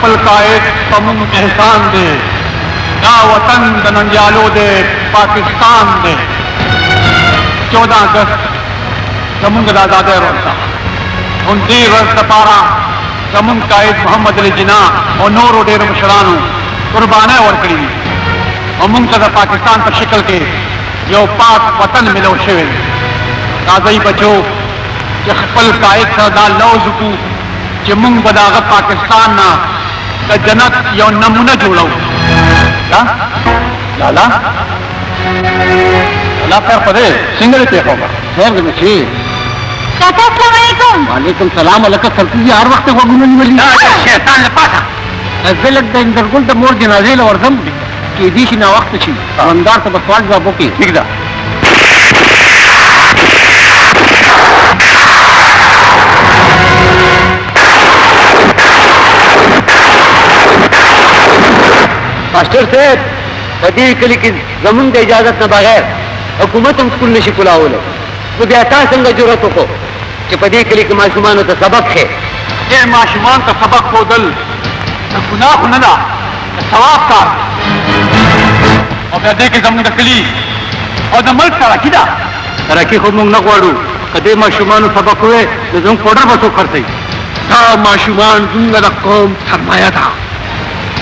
खपल का एक तमुम एहसान दे या वतन दनंजालो दे पाकिस्तान दे 14 अगस्त जमुंग आजाद रोता उन दी रस पारा जमुंग कायद मोहम्मद अली जिना और नूर डेर मुशरानू कुर्बान और करी और मुंतज़ पाकिस्तान पर शिकल के यो पाक वतन मिलो शेर ताज़ई बचो कि खपल कायद सरदार लौजुकू कि मुंग बदाग पाकिस्तान ना का जनत यो नमूना जोड़ो ला लाला लाला कर पदे सिंगल पे होगा खैर नची काका अस्सलाम वालेकुम। वालेकुम सलाम अलका सरती जी हर वक्त वगुन नहीं मिली शैतान ने पासा अजलक द इंदरगुल द मोर जनाजे लवरदम की दीश ना वक्त छी मंदार तो बसवाल बाबू की ठीक दा मास्टर साहब कदी कली की जमीन की इजाजत न बगैर हुकूमत हम स्कूल नशी खुलाओ तो बेटा संग जरूरत को कि पदी कली के माशुमान तो सबक है ये माशुमान का सबक हो दल गुनाह खुनदा सवाब का और बेटे के जमीन कली और द मुल्क का किदा तरक्की खुद मुंग न कोड़ू कदे माशुमान सबक हुए तो तुम कोडर बसो करते ता माशुमान जुंगा द कौम सरमाया था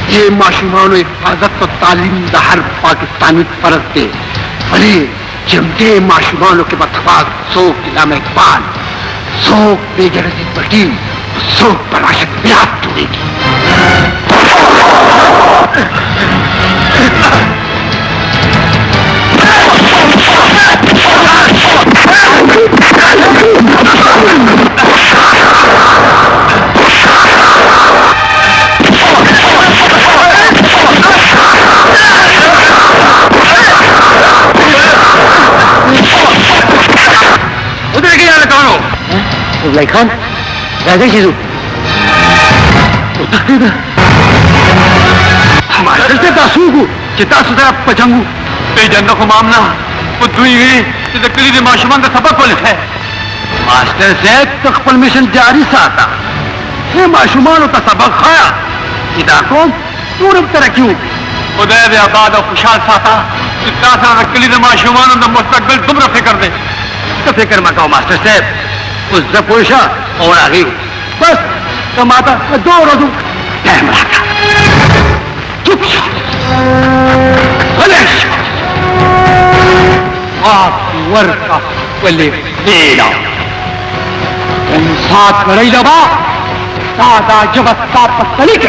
ये माशुमान हिफाजत और तालीम द हर पाकिस्तानी फर्ज थे अरे जमते माशुमानों के बतवाग सोख इलाम इकबाल सोख बेजरसी बटी सोख बराशत ब्याज टूटेगी Abdullah Khan, राजा शिजू हमारे से दासूगु चिता सुधा पचंगु बेजन्नो को मामला वो दुई गई कि तकली ने माशुमान का सबक बोले है मास्टर साहब तकपल मिशन जारी साता ये माशुमान का सबक खाया इदा को पूरब तरह क्यों उदय दे आबाद और खुशहाल साता चिता सा तकली ने माशुमान का मुस्तकबिल तुम फिक्र दे तो फिक्र मत करो मास्टर साहब उस जपोशा और आ गई बस कमाता दो रोजों टाइम रखा चुप वर का पले लेला साथ लड़ाई लबा दादा जबत का पसली के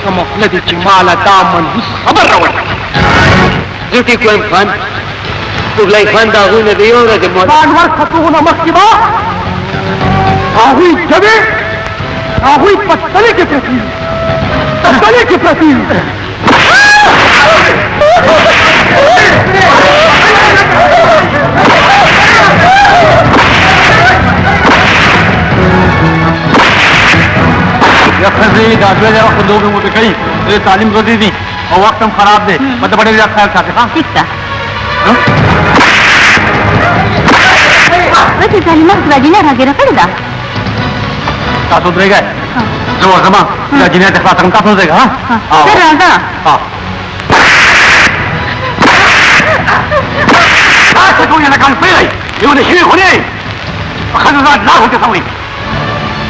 कमफलदी चिमाला दामन खबर रवट ड्यूटी कोई Khan Abdullah Khan dahu ne diyo na ke mod anwar khatu na maskiba ahui jabe ahui patale ke prati या खजी दादवे जरा खुद लोग मुझे कही ये तालीम को दी थी और वक्त हम खराब दे मतलब बड़े ख्याल खाते हाँ ठीक था वैसे तालीम राजीना रागे रखा था तासो देगा जो अगमा राजीना तक बात हम तासो देगा हाँ सर राजा हाँ आज तो ये ना काम पे रही ये उन्हें शिव होने खजाना ना होते समय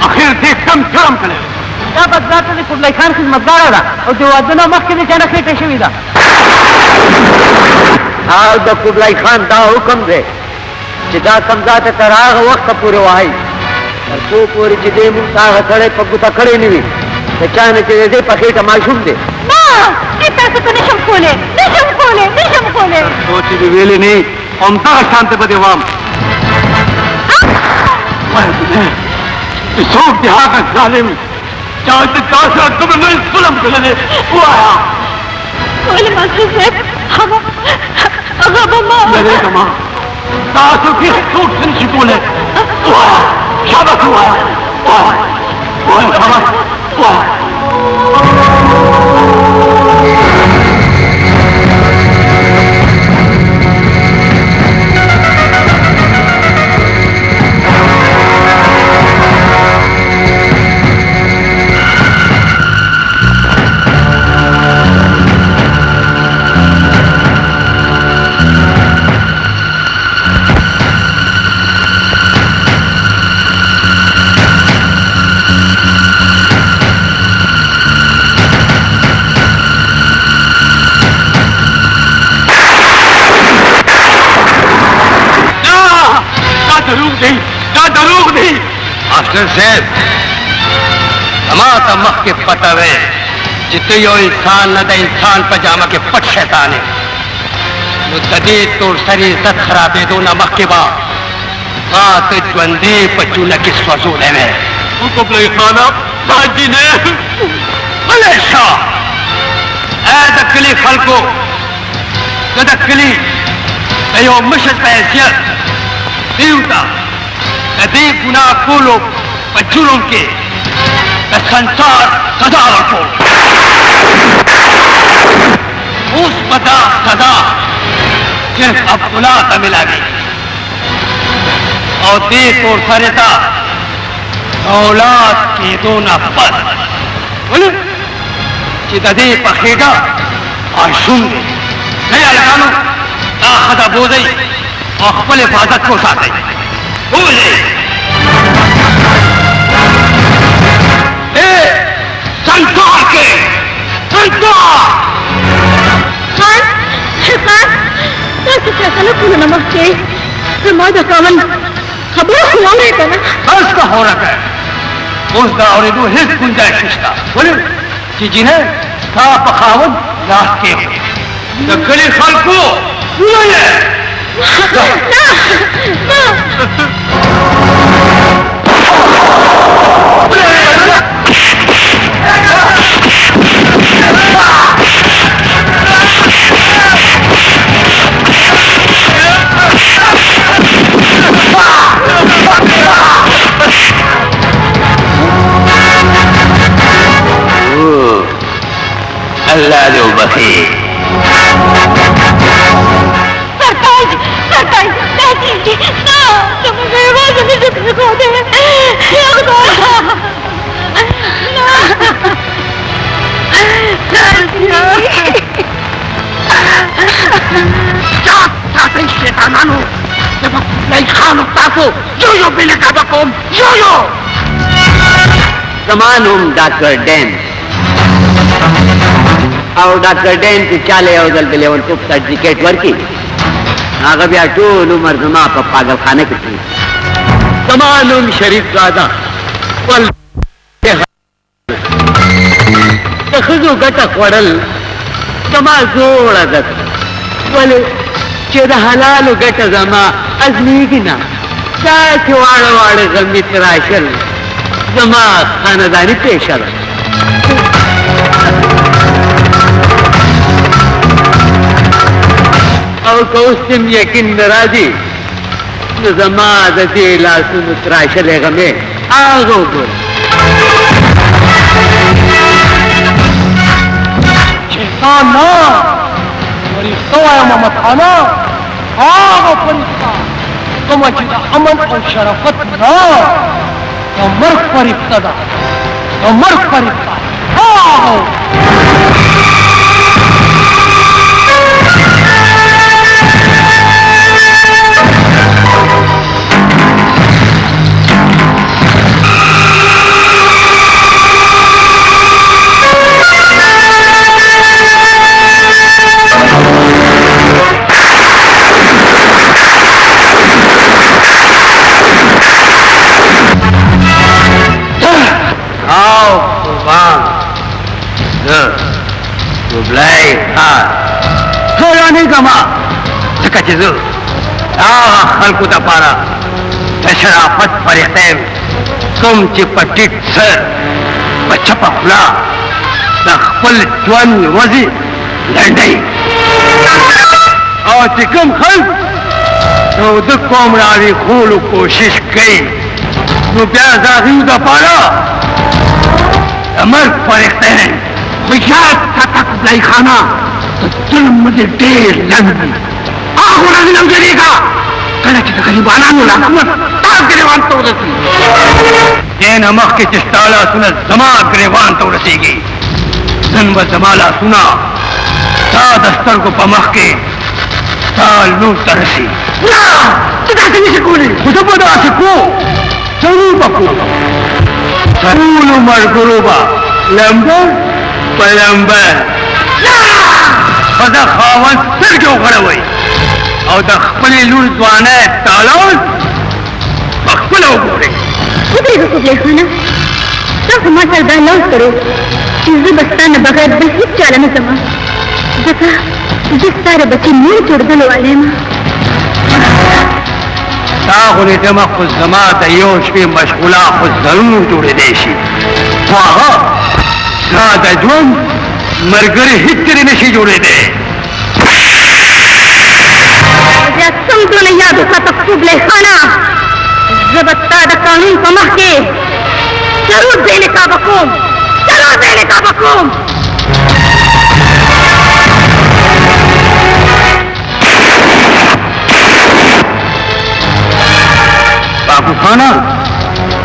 आखिर देख कम जरम करे क्या बदलाव ने कुबलाई खान खिदमतगार हो रहा और जो अदना मक्के ने जाना के पेशे विदा हाँ द कुबलाई खान दा हुक्म दे जिदा समझाते तराग वक्त पूरे वाही और को पूरी जिदे मुंता खड़े पगुता खड़े नहीं तो चाहने चाहिए दे पखेटा माशूम दे ना कितना से तो निशम खोले सोची भी वेले नहीं हम ता शांत बदे वाम मैं तुम्हें सोच दिहा का जालिम चाहते तासरा तुम नहीं जुल्म करने वो आया बोले मास्टर साहब हम अगबमा मेरे कमा तासु की सूट से छिपोले वो आया शाबाश वो आया वो शाबाश वो नहीं, दा दरूग नहीं। मास्टर साहब, हमारा मख के पता है जितने यो इंसान न दा इंसान पजामा के पट शैतान है। मुद्दे तो सरी इज्जत खराबे दो न मख के बाद बात ज्वंदी पचू न किस वजूद है मैं उनको प्ले खाना बाजी ने हमेशा दक्कली खलको दक्कली यो मिशन पैसियत देवता नदी गुना कोलो पचूरों के संसार सदा रखो उस पता सदा सिर्फ अब्दुल्ला से मिलागी और देश और सरिता औलाद के दो नफर बोले चिदे पखेगा और सुन नया लगानो ताखदा बोझ और खपल हिफाजत को साथ बोले संसार के संसार नमक के समाज कामन खबर हुआ रहता ना बस का हो रखा है उस दावरे दो हिस्स गुंजाइश का बोले कि जिन्हें का पखावन रात के दक्कली खलको अल्लाह जो बखी सरताज सरताज नहीं ना तुम बेवाज नहीं जितने को दे या खुदा क्या चाहते शैतानानो जब नहीं खान ताको यो बिले का बकोम यो समान हम डॉक्टर डैन और डॉक्टर डैन की चाले अवजल बिले उन तुप सर्टिफिकेट वर्की आगे भी टूल उमर जमा पर पागल खाने की थी समान हम शरीफ गादा पल तखजो गटा कोडल जमा जोड़ा दत बोले चेद हलाल गट जमा अजनी की ना साथ वाड़ वाड़ गमी तराशल जमा खानदानी पेशा और कौस्तिम यकीन नाराजी जमा दती लासुन तराशल गमे आगो बोल ना फरिश्ता है ममताना आओ फरिश्ता तुम अजीदा अमन और शराफत ना तो मर्द फरिश्ता दा तो मर्द फरिश्ता आओ खलकू दपारा शराफत फरिख्तैम तुम चिपटिट सर बच्चा खुला दखपल ज्वन वजी लंडई और चिकम खल तो दुख कोमरारी खूल कोशिश गई तो प्यार जागी दपारा अमर फरिख्तैम विशाल तक लाई खाना तो जुल्म मुझे ढेर लंबी आखुरा दिलम जरीगा कल की तकरीबाना नु लागमत ताक ग्रेवान तो रसी ये नमक के चिस्ताला सुना जमा ग्रेवान तो रसीगी जन व जमाला सुना ता दस्तर को पमख के साल नू तरसी ना तुझा से नहीं कोनी खुद बदा से को जरूर बको जरूर मर गुरुबा लंबर पलंबर फजा खावन सिर क्यों खड़े हुई और दखपली लूल द्वाने तालोल बखुला उगोरे कुबले खाना तो हमारा सरदार लौट करो बस्ता न बगैर बिल्कुल चालन जमा जका जिस सारे बच्चे मुंह चुड़गल वाले ताहुने दमा खुद जमा दयोश पे मशगुला खुद जरूर जुड़े देशी वाह ज्यादा जुम मरगरे हितरे नशी जुड़े दे समझो नहीं याद होता तो कुबले खाना जबत्ता कानून को महके जरूर देने का बकूम जरूर देने का बकूम बाबू खाना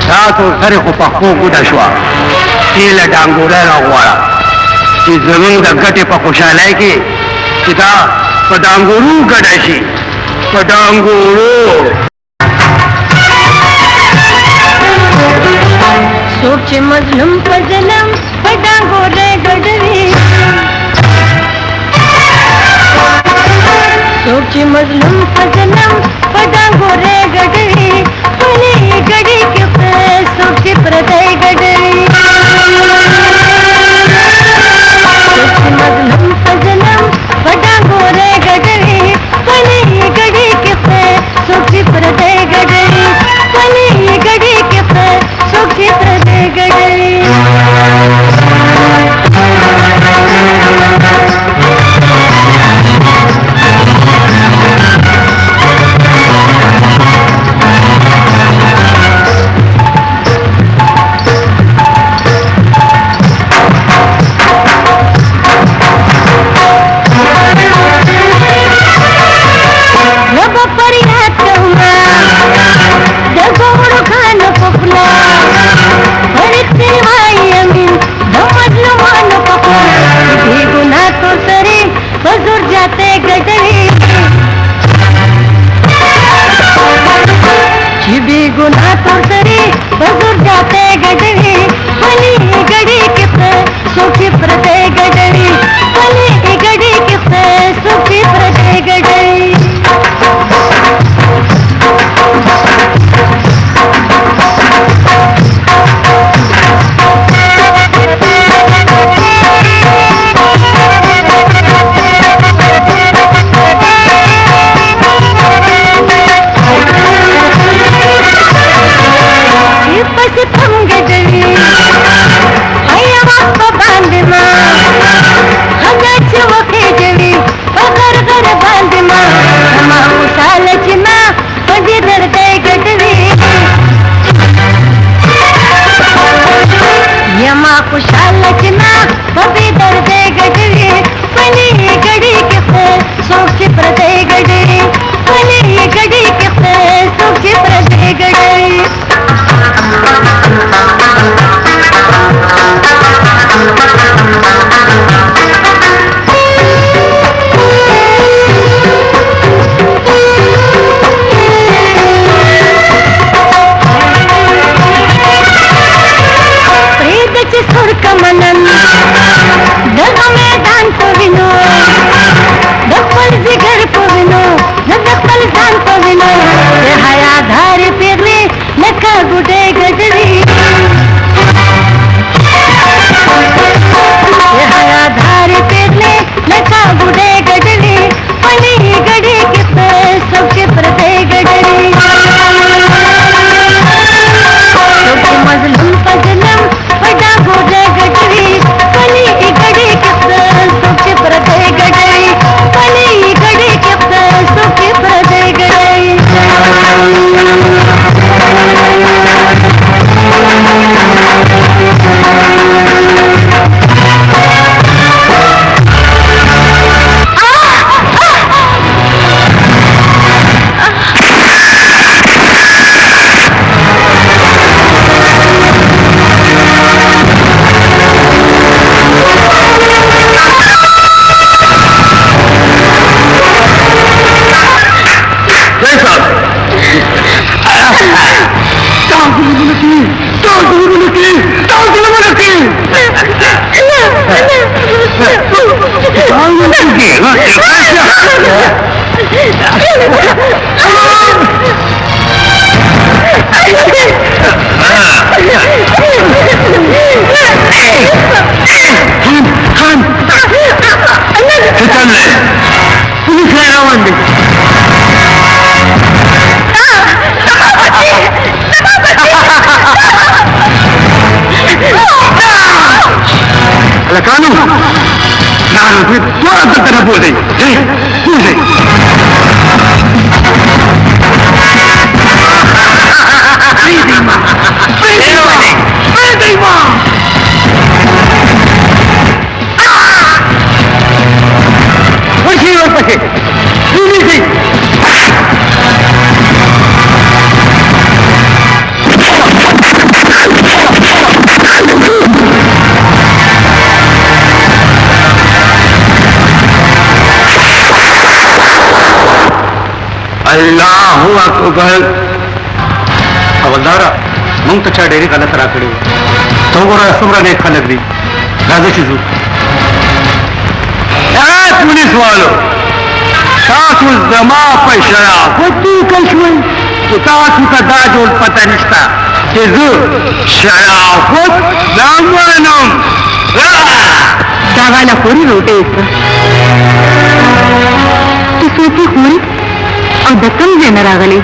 साथ और सरे को पक्को गुदशवा तेल डांगोरा वाला कि जमीन द गटे पकुशा लेके किता पडांगोरू गडशी पडांगोरू सोच मजलूम पजलम पडांगोरे गडरी सोच मजलूम पजलम पडांगोरे गडरी पली गडी के सोच प्रदय गडरी सोच मजलूम पजलम पडांगोरे गडरी पली गडी के सोच प्रदय गडरी पली गडी के सोच प्रदय गडरी गुना तो सरी बजुर जाते गडरी पली गड़ी के सुखी प्रदय गडरी पली गड़ी के सुखी प्रदय गडरी खान हे चाललंय पुलिस रावण अला कानू थोड़ा सा तरह बोल दे अल्लाहू अकबर हवलदारा मग त्याच्या डेअरी खाला सराकडे चौगोरा सम्राने खालगली राजाची झूट पुलिस वालो साथ जमा पैशाळा होती कशवई तुका तुका दाजोल पता निसता ते शाळा होत रामवनम गावाला कोणी रोटे येत ती सोपी होई दक्कन देणार आगले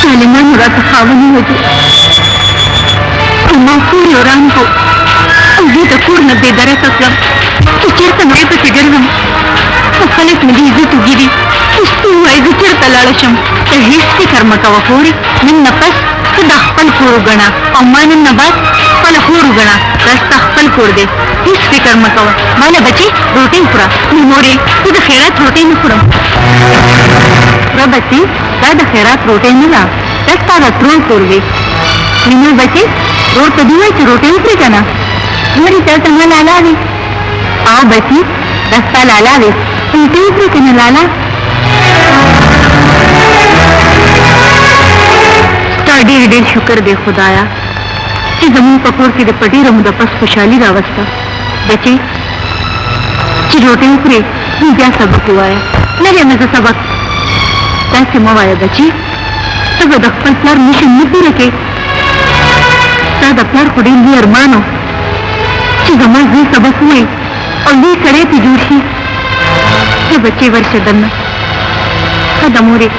कालिमा मुरात खावनी होती सूर्य रामको अगदी तर पूर्ण बेदारात असला चिरत नाही तर चिगरगम सकाळीच म्हणजे इजू तू गिरी तू ऐजू चिरता लाळशम तर हेच ते कर्म कवा होरी निन्न पस दहपल कोरू गणा अम्मा निन्न बात पल होरू गणा रस्ता हपल कोर दे हेच ते कर्म कवा मला बचे रोटी पुरा मोरे तुझं खेळात रोटी पुरम बच्ची त्याद खेळात रोटे मिला रस्ता रोड कोरवे निम्मे बचे रोड कधी व्हायची रोटे उतरे का ना मरी तर तुम्हाला लालावे आओ बची रस्ता लालावे उलटे उतरे के न लाला स्टाडी रीडे शुक्र दे खुदाया कि जमीन पकोर के दे पटी रमुदा पस खुशहाली रावस्ता बची चिरोटे उतरे क्या सबक हुआ है मेरे में से सबक कैसे मवाया बची तब दफ्तर पर मिशन मुद्दे रखे साद अपना कुड़ी अरमानो कि गमल हुई सबक हुए और ये करे थी जोशी ये बच्चे वर्ष दन कदमोरे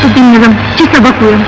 तो दिन निगम ची सबक हुए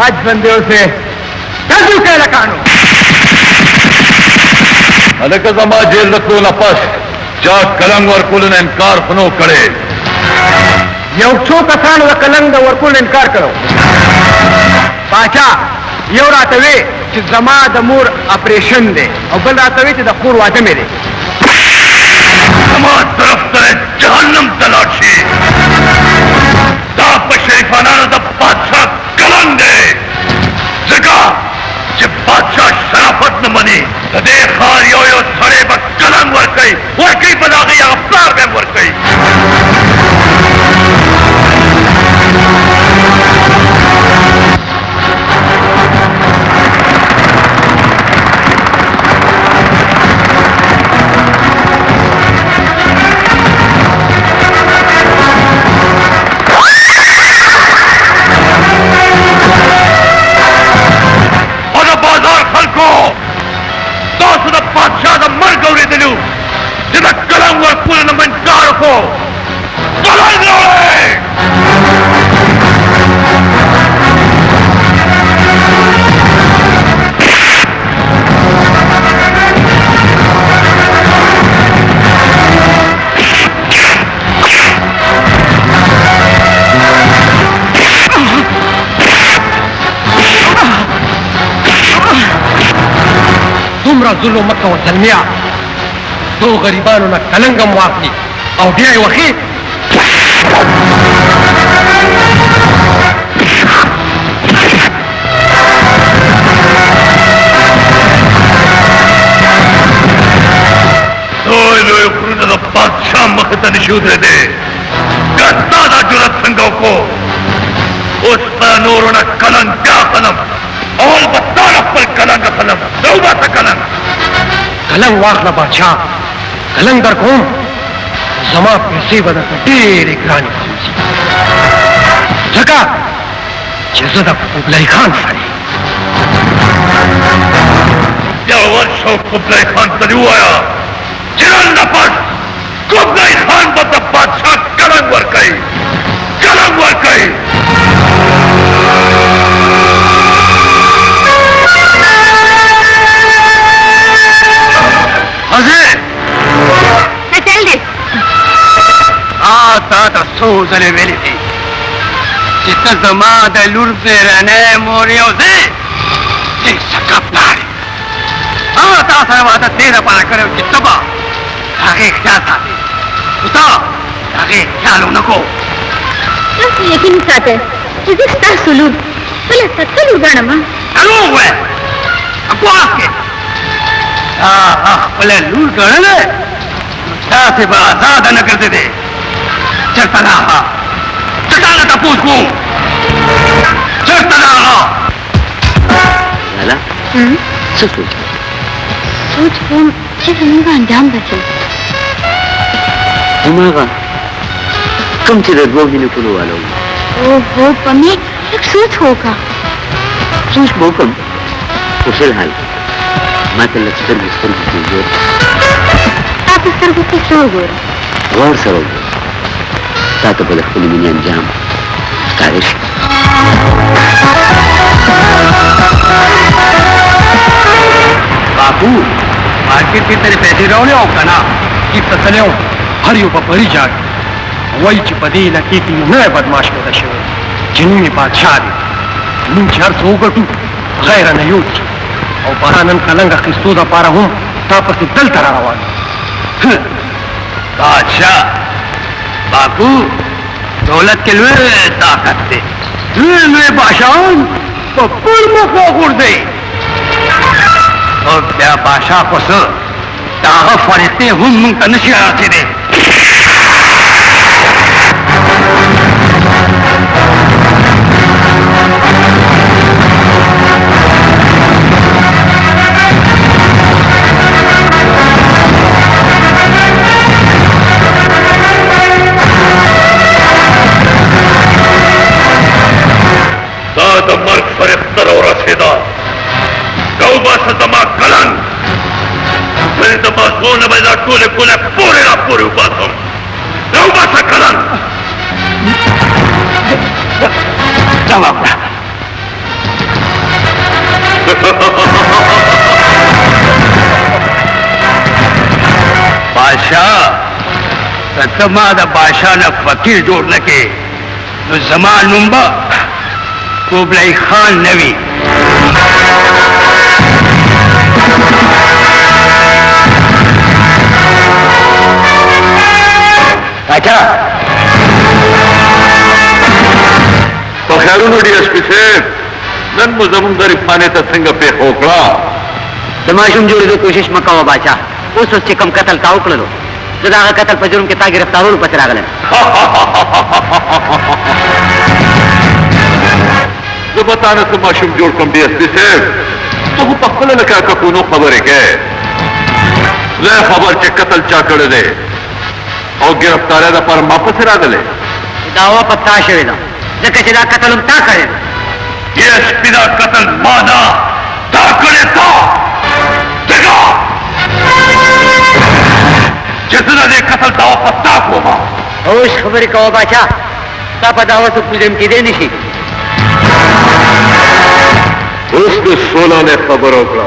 आज बंदे से जल्दी कह लकानो अनक जमा जेल रखो न पस जा कलंग और कुल ने इनकार फनो करे यौछो कसान व कलंग और कुल इनकार करो पाचा यो रातवे कि जमा दमूर ऑपरेशन दे और बल रातवे कि दखूर वादे मेरे जमा तरफ तरे जहन्नम तलाशी दाप शरीफाना द बादशाह कलंग दे जगा जब बादशाह शराफत न मनी तदे खार यो यो थड़े बक कलंग वर कई बना गई अफ्तार में वर कई जुल्म मक्का व जलमिया दो गरीबानों ने कलंगम वाकली और दिया वखी बादशाह मखत निशूद दे दादा जुरत संगों को उस पर नूर न कलंग क्या कलम और बताना पर कलंग कलम दौबा सा कलंग कलंग वाखला बादशाह कलंग दर कौम जमा पैसे बदल ढेर ग्रानी जगह जजदा कुबलाई खान सारी या वर्षों कुबलाई खान तलू आया चिरन नफस कुबलाई खान बता बादशाह कलंग वर कई تا سوزل ویلی دی چې زما د لور زیرنې مور یو دی چې سکه پلار تا سره واده دې لپاره کړی چې ته به هغې خیال ساتې خو ته د هغې خیال ونه کو تاسو یقین ساتئ چې زه ستاسو لور بله سکه لور ګڼم دروغ وایه اپواس کې تا خپله لور ګڼلې تاسې به آزاده نه ګرځېدې چرته راغه چټانه تپوس کوم چرته راغه لالا څه سوچ سوچ کوم چې زموږ انجام به څه هماغه کوم چې د دوو مینې کولو والا او هو په مې لږ سوچ وکړه سوچ به وکړم خو فی الحال ما ته لږ سترګې کې وګوره تا په سترګو کې څه وګوره غور سره وګوره تا ته به د خپلې مینې انجام ښکاره شي बापू मार्केट के तेरे पैसे रहोने हो कना कि तसले हो हर यो बपरी जाग वही चिपदी लकी की नए बदमाश में दशे जिन्होंने बादशाह दे nin char sogatu غير न यूज और बहानन कलंग खिस्तोदा पारा हूं तापस दल तरावान बादशाह बापू दौलत के लिए ताकत दे लुए बादशाह पपुल मको गुर्दे और क्या बादशाह को सो ताह फरिश्ते हम तनशी आते दे पूरे उपासम नौबासा कलन जवाब कतमाद बादशाह न फकीर जोड़ लगे तो जमान नुम्बा कुबलाई खान नवी अच्छा तो खैरूनो डीएसपी से नन मुजमुंदर पाने तंग पे होकड़ा तमाशुम जोड़े तो कोशिश मकाओ बादशाह उस उससे कम कतल का उकड़ लो जुदा कतल पर जुर्म के ता गिरफ्तारों पर चला गए जो बताने से माशूम जोड़ कम डीएसपी से तो वो पक्कल लगा का कोनो खबर है क्या ले खबर के कतल चा कर दे और गिरफ्तार है पर वापस रा दे दावा पत्ता शेदा जके चिदा कतल ता करे डीएसपी दा कतल माना ता करे ता देखो जितना ने कतल दावा पत्ता को मां होश खबर का बादशाह ता पदावा तो मुजरिम की देनी थी उसने 16 ने खबर होगा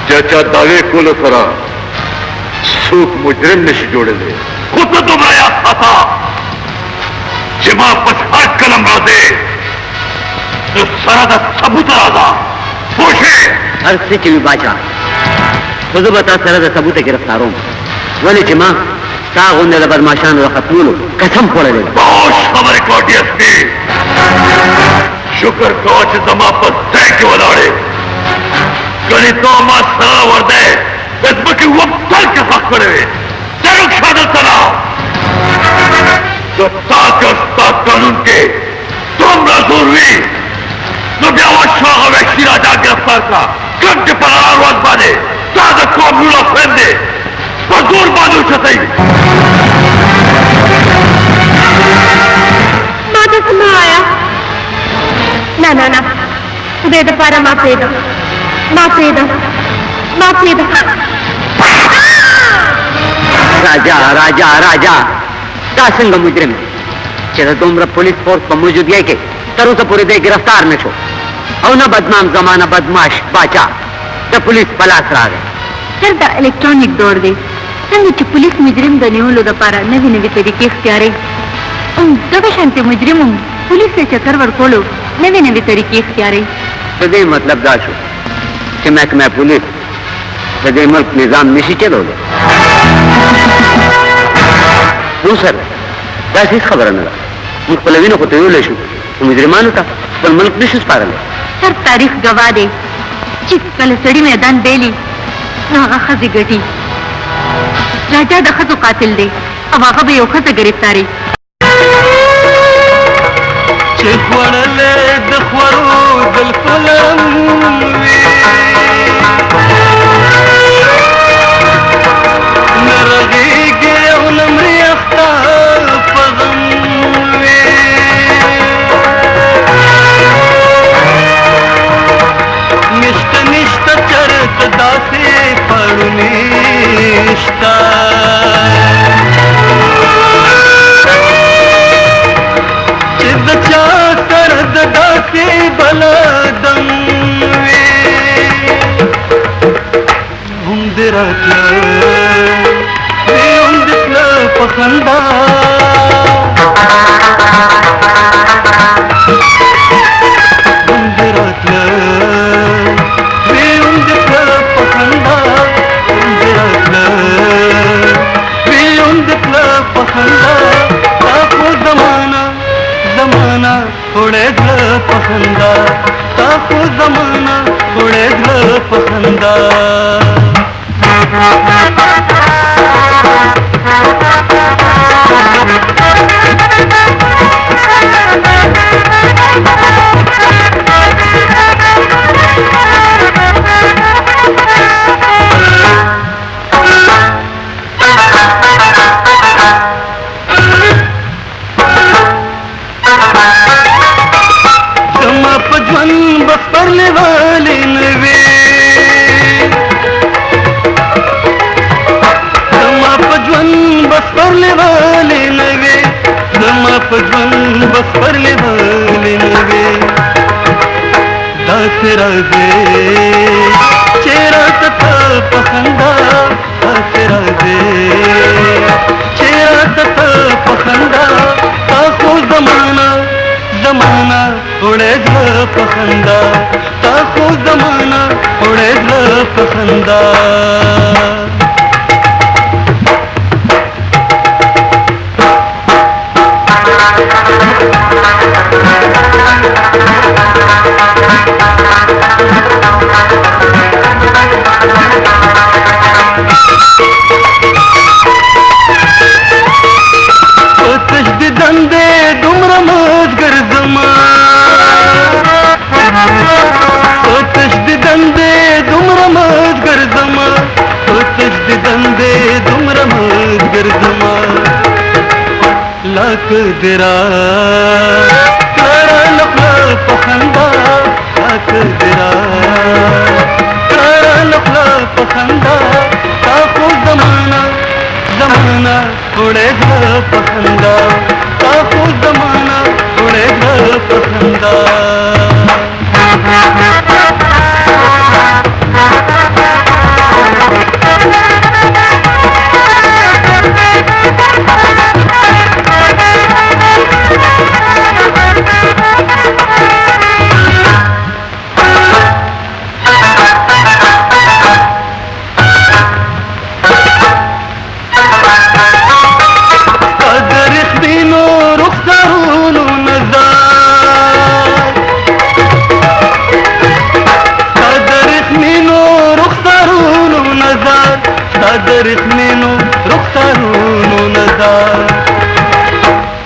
चाचा दावे को सरा सूख मुजरिम ने जोड़े दे खुद तो बनाया था जिमा पस हर कलम राधे तो सरा सबूत राधा पूछे हर से भी बादशाह खुद बता सरा सबूत गिरफ्तारों वाले जिमा ता होने लबर माशान रखतूलो कसम पड़े बहुत खबर को डीएसपी शुक्र कोच जमा पर तय के वलाड़े गणितों में सरा वर्दे इसमें वो तल के साथ पड़े तेरुक शादल सरा तो ताकस्ता कानून के तुम रसूल हुई तो ब्यावा शाह वैक्सी राजा गिरफ्तार का कब के पर आवाज बाने ताकत को अमरूला फेंदे मजदूर बानू सतई माता सुना आया ना ना ना दे दो पारा माफी दो माफी दो माफी दो राजा राजा राजा दासंग मुजरिम चलो तुम पुलिस फोर्स पर मौजूद है के तरो तो पूरे दे गिरफ्तार न छो और न बदनाम जमाना बदमाश बाचा तो पुलिस पलास रहा गए सर द इलेक्ट्रॉनिक दौर दे संग पुलिस मुजरिम द नेवलो द पारा नवी नवी तरीके इख्तियारे दगा शांति मुजरिम पुलिस से चक्कर वर कोलो नवी नवी तरीके इख्तियारे तो दे मतलब दाशो कि मैं पुलिस तो दे मुल्क निजाम निशी चलो दूसर वैसे खबर न मुल्क लवीनो को तो यो लेशु तो मुजरिमान होता पर मुल्क निशिस पारल सर तारीख गवा दे चित कल सड़ी मैदान बेली नागा खजी गटी राजा दखतो कातिल दे अब आगा बे ओखत गिरफ्तारी चिखवड़ले दखवरो दिल फलम नरगी के उलमरी अख्ता पगम निष्ठ निष्ठ चरत दासे पड़ुनिष्ठा चिद चाकरद दासे बलदम उमदरातला उमदला पखंदा थोड़े दिल पसंदा ताको जमाना थोड़े दिल पसंदा बस परले वाले नवे पजवन बस परले वाले नवे पजवन बस परले वाले नवे दासरा दे चेहरा तथा पसंदा दासरा दे चेहरा ست پخندا تاسو زمانہ زمانہ وړې زړه پخندا تاسو زمانہ وړې زړه پخندا लाख दिरा तारा लखला पखंदा लाख दिरा तारा लखला पखंदा ताको जमाना जमाना थोड़े घर पखंदा ताको जमाना थोड़े घर पखंदा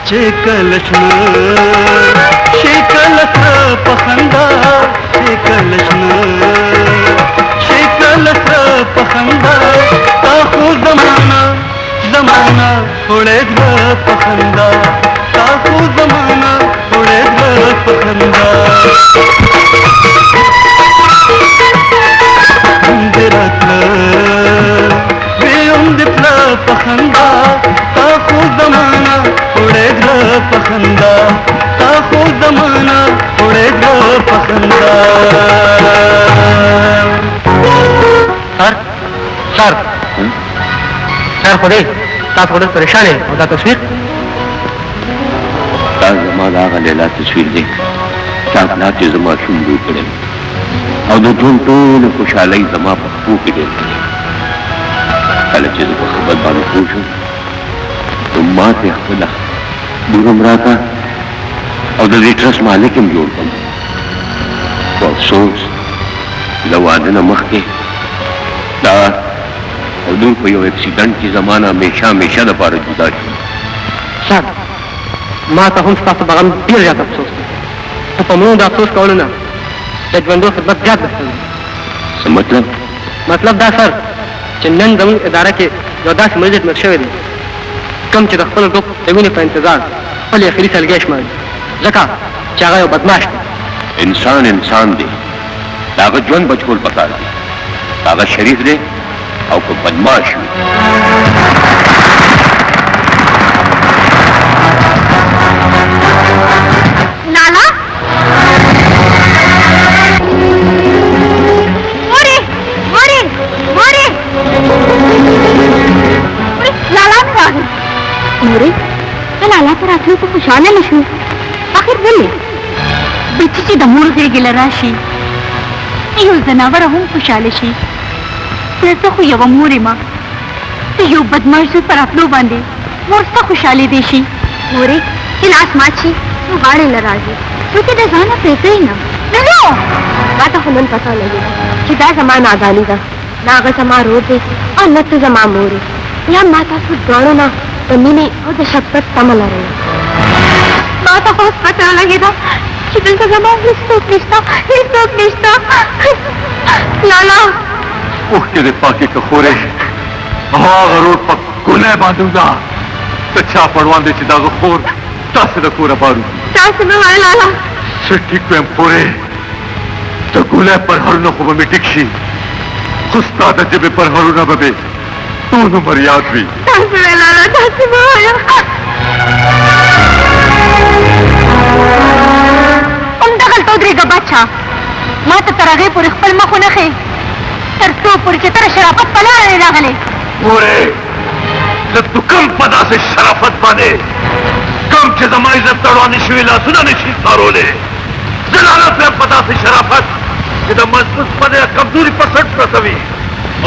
शेकलश्न शेकलस पखंदा शेकलस पखंदा ताको जमाना जमाना थोड़े घर पखंदा ताको जमाना थोड़े घर पखंदा दिरा पखंदा ताको जमाना थोड़े घर पखंदा ताको जमाना थोड़े घर पखंदा सर सर सर खुदे ता थोड़े परेशान है और तस्वीर ता जमाना का लेला तस्वीर देख चाकना के जमा शुरू करे और दो टोन खुशहाली जमा पप्पू के दे कल चीज को खबर बानो पूछो तो माँ से खुला दूरम राता और ट्रस्ट मालिक हम जोड़ पाऊँ तो अफसोस लवादन मख के दार और दूर कोई एक्सीडेंट की जमाना हमेशा हमेशा न पार जुदा सर माँ तो हम स्टाफ बगम दिल जाता अफसोस तो पमनों दा अफसोस कौन ना जजवंदों खिदमत जात मतलब दा सर चंदन जमीन इदारा के जोदा से मस्जिद में शवे दी कम च दखल को तवीने पे इंतजार फल आखिरी सलगेश मार जका चागा बदमाश इंसान इंसान दे ताकत जवन बचकोल पका दे ताकत शरीफ दे और को बदमाश लाला मोरे मोरे मोरे लाला मोरे लाला पर आखिर को खुशाले नशू आखिर बोले बिच्ची दमूर से गिला राशि यो जनावर हम खुशाले शी तो खु यव मोरे माँ तो यो बदमाश पर अपनो बांधे मोस्ता खुशाले देशी मोरे इलास माची तू गाड़े लराजी क्योंकि दजाना पेटे ही ना नहीं बात हमन पता लगे चिदा जमा नादानी का नागा जमा रोते और नत जमा मोरे या माता खुद गाड़ो ना तन्नी ने और दशक्त तमला रहे माता को पता लगे था चिदल का जमा हिस्सो कृष्णा लाला ओह तेरे पाके कखोरे रोड पर गुने बांधूंगा सच्चा पड़वा दे चिदा खोर तासे दखोरा बारू तासे में वाले लाला सिट्टी को पोरे तो गुले पर हरुनो को में टिक्शी खुस्ता जबे पर हरुना बबे दोनों मर्याद भी तासे में लाला तासे में आया दखल तोदरी का बच्चा माँ तो तरगे पूरी खपल में खुने खे तरसो पूरी चितर शराबत पला रहे रागले पूरे जब तू कम पदा से शराफत बाने कम के जमा इज्जत तड़वानी शिविला सुना निशी सारोले जलालत में पदा से शराफत जब मजबूत पदे कमजोरी परसट प्रसवी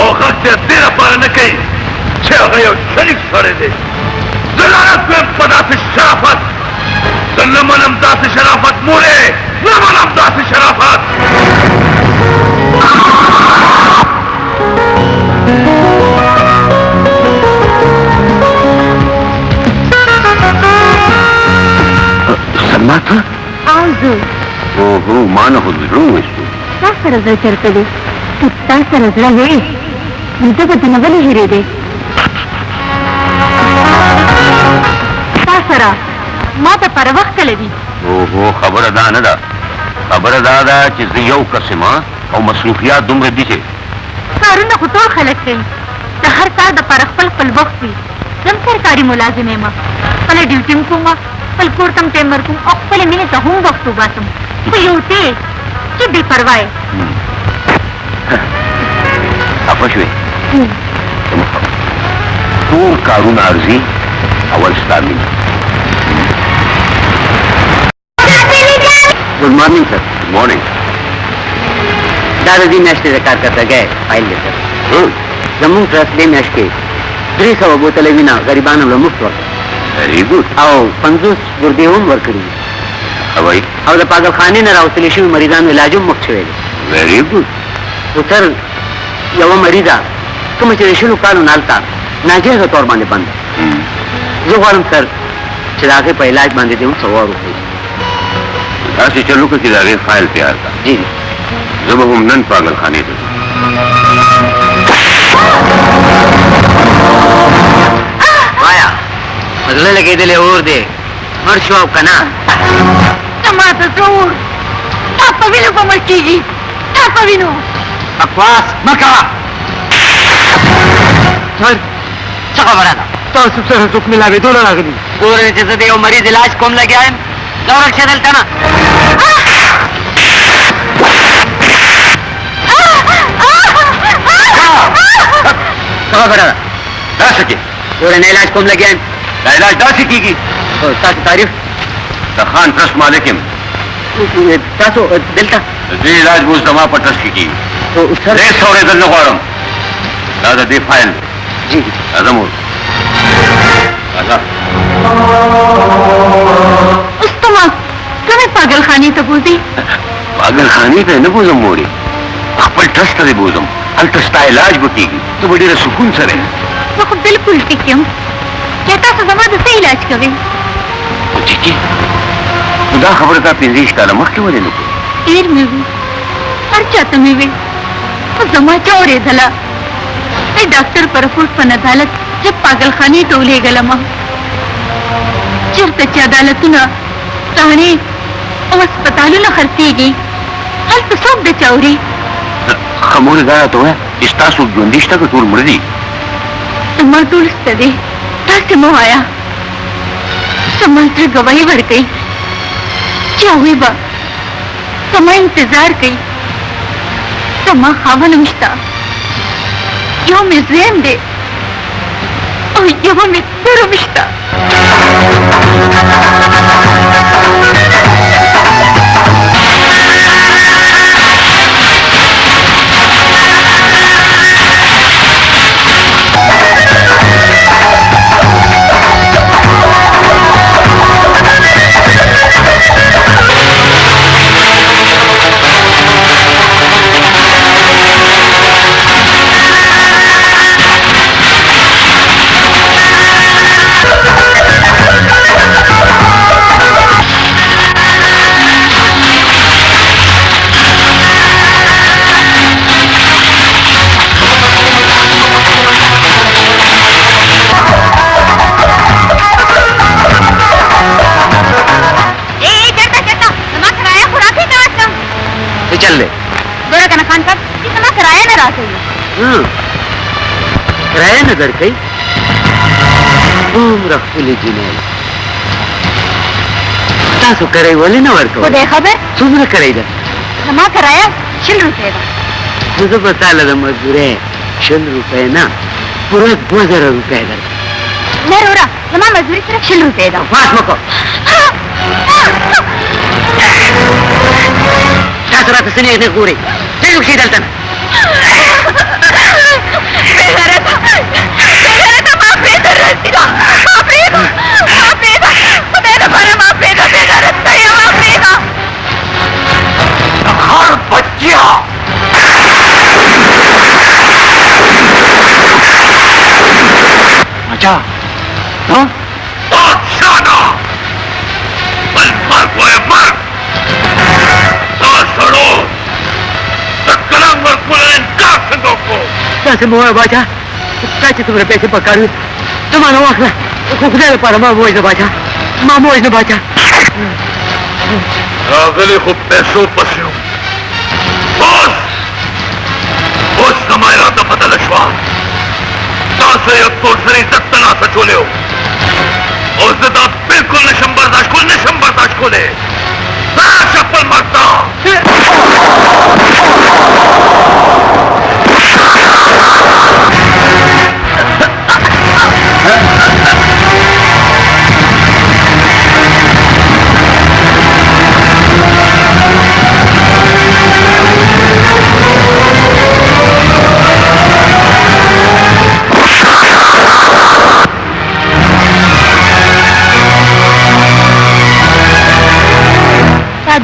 और खर्चे तेरा पार न कही छह गए और शरीक छोड़े दे जलालत में पदा से शराफत तो नमन अमदा से शराफत मोरे नमन अमदा से शराफत सन्नाथ आजू ओहो मानव ಎಷ್ಟು ಸಾಸರ ಜರ್ತದೆ ಸಾಸರ ಜಳವೇ ನಿಜಗತಿನ ಬಲಿ ಹಿರಿದೆ ಸಾಸರ ಮಾತ ಪರವಕ್ಕಲದಿ ओहो खबरदादा چې یو قسمه او مصروفیات دومره دي چې کارونه خو ټول خلک کوي د هر کار د پر خپل وخت وي زم سرکاري ملازم یم خپل ډیوټي کوم خپل کور تم ټیمر کوم او خپل مینه ته هم وخت وباسم خو یو ته چې بې پروا یې خفه شوې ټول کارونه ارزي اول ستا مینه good morning sir good morning दादाजी मैच से कार करता गए फाइल लेकर जम्मू ट्रस्ट दे मैच के 300 बोतलें विना गरीबांना मुफ्त वर्क वेरी गुड आओ 50 गुर्दे होम वर्क करी भाई और पागल खाने न राव शिव मरीजान इलाज मुफ्त छे वेरी गुड तो सर यव मरीजा तुम रेशू काल नालता नाजेज तौर बांधे बंद जो वालम सर चिरागे पर इलाज बांधे दे 100 रुपये ऐसे चलो कि किराए फाइल तैयार था जी जब हम नन पागल खाने थे आया अगले लगे दिले और दे मर शौक का ना टमाटर जोर तापा विनो को मत कीजिए तापा विनो बकवास मका सर चका बड़ा था तो सबसे सुख मिला भी दोनों लागली पूरे जैसे दे मरीज इलाज कौन लगे आए गौरव चलता ना सके पूरे ने इलाज कौन लगे इलाज दा सकेगी तारीफ खान ट्रस्ट मालिक तासो दिलता जी इलाज वो जमा पर ट्रस्ट की तो सर रे सौरे दल नगरम दादा दे फाइल जी आजम आजा तुम्हें पागल खानी तो बूझी पागल खानी तो न बूझम मोरी अपल ट्रस्ट रे बूझम हल ट्रस्ट इलाज बकीगी तो बड़ी रे सुकून सरे वो बिल्कुल ठीक क्यों कहता तो जमा से इलाज करे ठीक है खुदा खबर का पिंजीश का रमक के वजह नको एर में भी हर चात में भी तो जमा चौरे धला ए डॉक्टर पर फुट पन अदालत जब पागल खानी टोले गला मा चिरत अदालत ना ताने अस्पताल न खर्चेगी हल तो सब बचाओरी खमोर गया तो है इस तासु जोंदिश्ता का टूर मर्दी समर टूर सदे तासे मो आया समंत्र गवाही भर गई क्या हुई बा समय इंतजार कई समा खावन मिश्ता यो में ज़ेम दे और यो में तुरु मिश्ता चल ले गोरा कना खान साहब कितना किराया न रात हुई किराया न दर कई रखली जीने तासु करे बोले न वर्क वो देखा बे सुन करे इधर जमा कराया 6 रुपए का मुझे पता लगा मजदूर है 6 रुपए ना पूरा 2000 रुपए इधर नहीं रो रहा, लम्हा मजदूरी सिर्फ 6 रुपए दो। पास मको क्या सुरा तो सुनिए पूरी तेरे को शीतल तन हर बच्चिया अच्छा हाँ बादशाह बल मर गोए मर सड़ो कलम वर पुलन का संगो को क्या से मोह बाजा क्या तुम्हारे पैसे पका रही तुम्हारा वाखला खुदे पर मां मोह ने बाजा मां मोह ने बाजा रागले को पैसों पसियो उस समय राता पता लशवा तासे तो सरी तत्तना सचोले हो उस दा बिल्कुल निशम बर्दाश्त को ले शपल मरता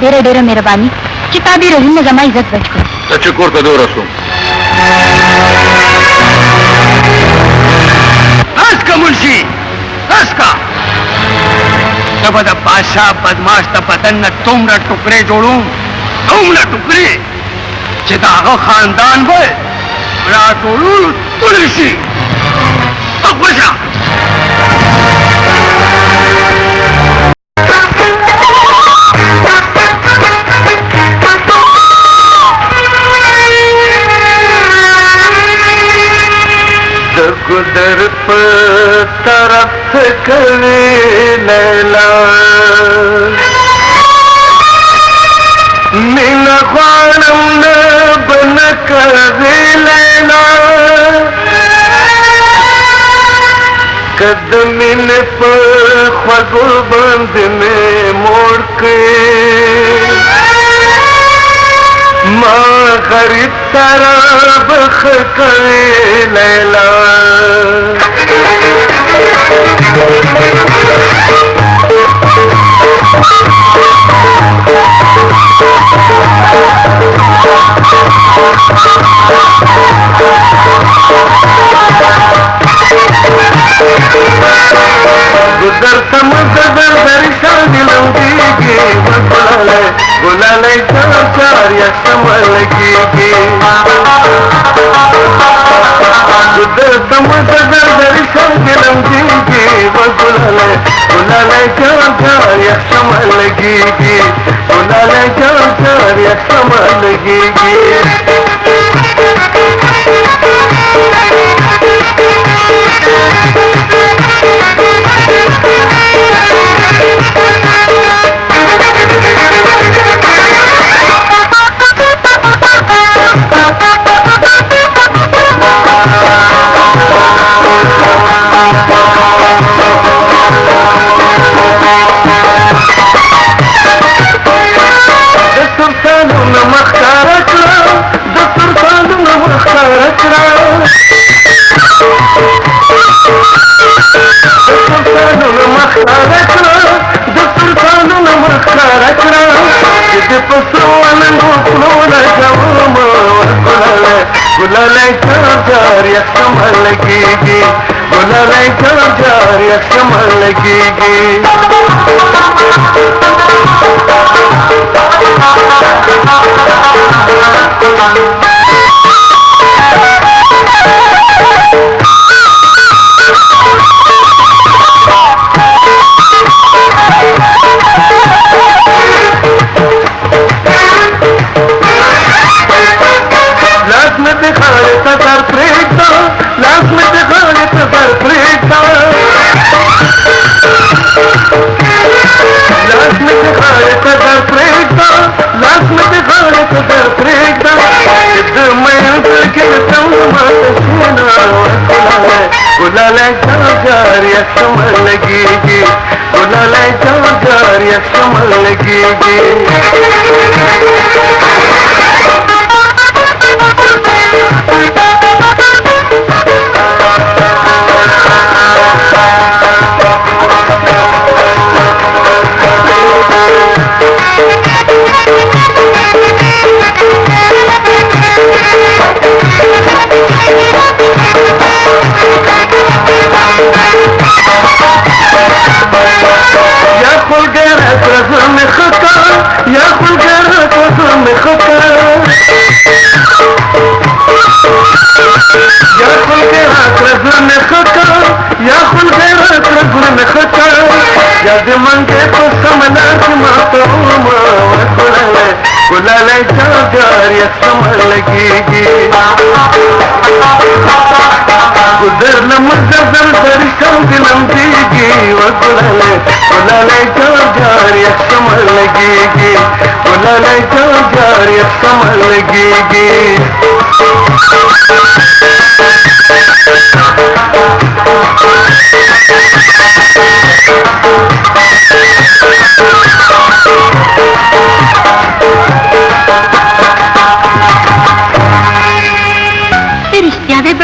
डेरे डेरे मेहरबानी किताबी रही ने जमा इज्जत बच को सच्चे कोर तो दो रसो का मुंशी का जब बादशाह बदमाश पतन न तुमरा टुकड़े जोड़ू तुमरा टुकड़े चिदागो खानदान बोल रातोड़ू तुलसी अब बजा गुदर पर तरफ करे लैला नीला ख्वानम न बन करे लैला कदमिन पर ख्वागुल बंद में मोड़ के माँ गरीब शराब करे लैला गुदर समुद्र दर्शन दिलंगी गुलाले चार या समल की गुदर समुद्र दर्शन दिलंगी गुलाले चार या समल की गुलाले चार या समल की गुलाले चार या संभल लगेगी गुलाले चार या संभल लगेगी लास्ट में दिखाए तो दर प्रेगता समझ लगेगी। जब मंगे तो समझना गुलाले जारिया समझ लगेगी। गुजर नमजर दर्शन दिलम देगी वो गुलाले जारिया समझ लगेगी। गुलाले जारिया समझ लगेगी।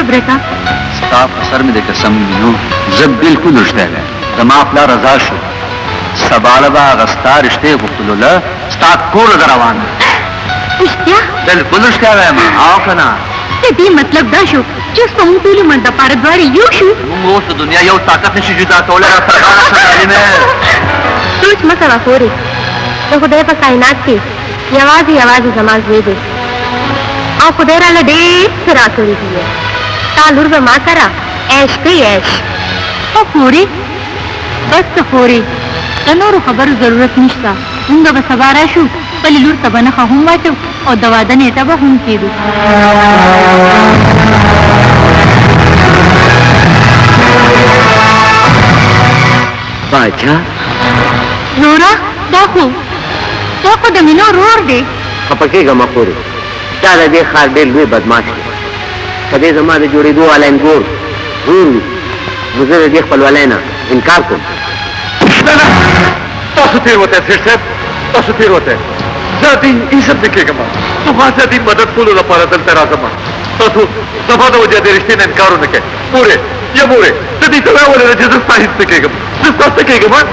ब्रेका स्टाफ सर में देकर समझो जब बिल्कुल उठते गए जमा अपना रजा शो सबालबा गस्ता रिश्ते गुफ्तुल्ला स्टाफ को रवान उष्त्या बिल्कुल उठते गए मां आओ कना ते मतलब दाशो जो समुद्री मंदा पारद्वारी योशु वो तो दुनिया यो ताकत निशी जुदा तोले सरकार सरकारी में सोच मसला कोरे तो खुदा पर कायनात के आवाज समाज दे दे आ खुदा रा लडे सरा करी दिए तालुर व माकरा ऐश के ऐश ओ पूरी बस तो पूरी तनोर खबर जरूरत निश्ता उंगा बस सवारा शु पली लूर तबना खाहूं वाटो और दवादा नेटा बहुं कीदू बाचा रोरा दाखो दमिनो रोर दे खपकेगा मकोरे क्या दे खार बेल हुए बदमाश कदे जमाने जोड़े दो वाला इनगोर मुझे देख पल वाला ना इनकार को तसुतीर होते फिर से तसुतीर होते जाती इज्जत दिखेगा मां तो वहां जाती मदद पुल ला पारा दल तेरा जमा तो जमाना हो जाते रिश्ते ने इनकार होने के पूरे ये पूरे तभी तो मैं बोले जिस साहिब दिखेगा जिस तरह दिखेगा मां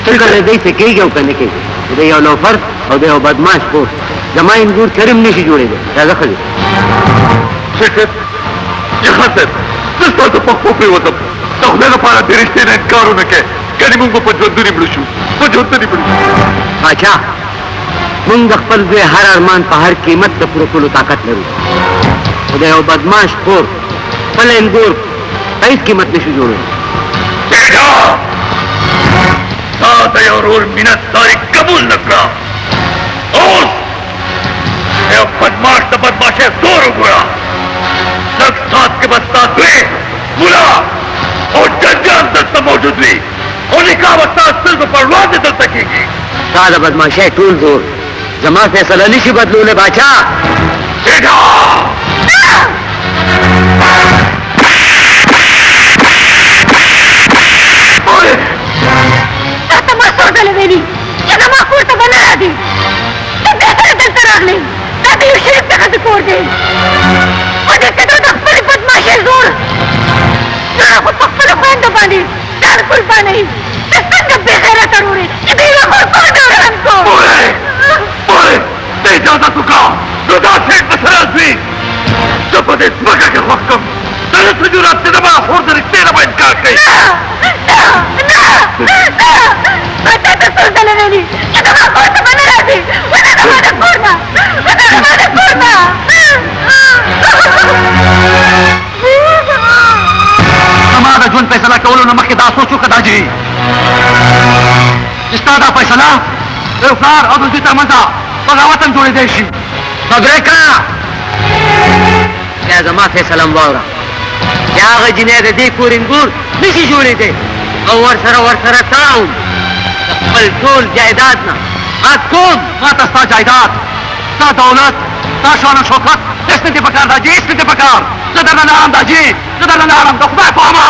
चिकर दे से के क्यों करने के दे यो लोफर और दे बदमाश को जमा इनगोर करीम नहीं जोड़े दे राजा खली फिर यहाँ से जिस तरह से पक्को पे होता तो खुदा का पारा रिश्ते ने इनकार होने के कहीं मुंगो पजवंदरी बलुशु पजवंदरी बलुशु अच्छा मुंग खपल दे हर अरमान पहाड़ कीमत तो पूरे कुल ताकत लरू उदय बदमाश खोर पले इनगोर इस कीमत नहीं जोड़े और मिन्नत सारी कबूल न करा और बदमाश तो बदमाशे जोर हुआ लग साथ के बस्ता हुए बुला और जंजान दस्त मौजूद हुई और निकाह बस्ता सिर्फ परवाज दल सकेगी सादा बदमाशे टूल जोर जमा से सलानी सी बदलू ले बाचा इजाजत चुका खुदा से मसला हुई जब इस मगर के वक्त तरस जुरात से दबा हो रिश्ते दबा इनकार कई हमारा जुन फैसला कौलो नमक के दासों चुका दाजी इस्तादा फैसला इफ्तार और दूसरी तमजा बगावतन जोड़े देशी बगरेका क्या जमा से सलाम वाला क्या जिने दे पूर इंगूर निशी जोड़े दे और वर्षरा ताऊ पल टोल जायदाद ना आज कौन माता जायदाद ता दौलत ता शान शौकत इसने ते पकार दाजी इसने ते पकार सदर नाम दाजी सदर नाम तो खुदा पामा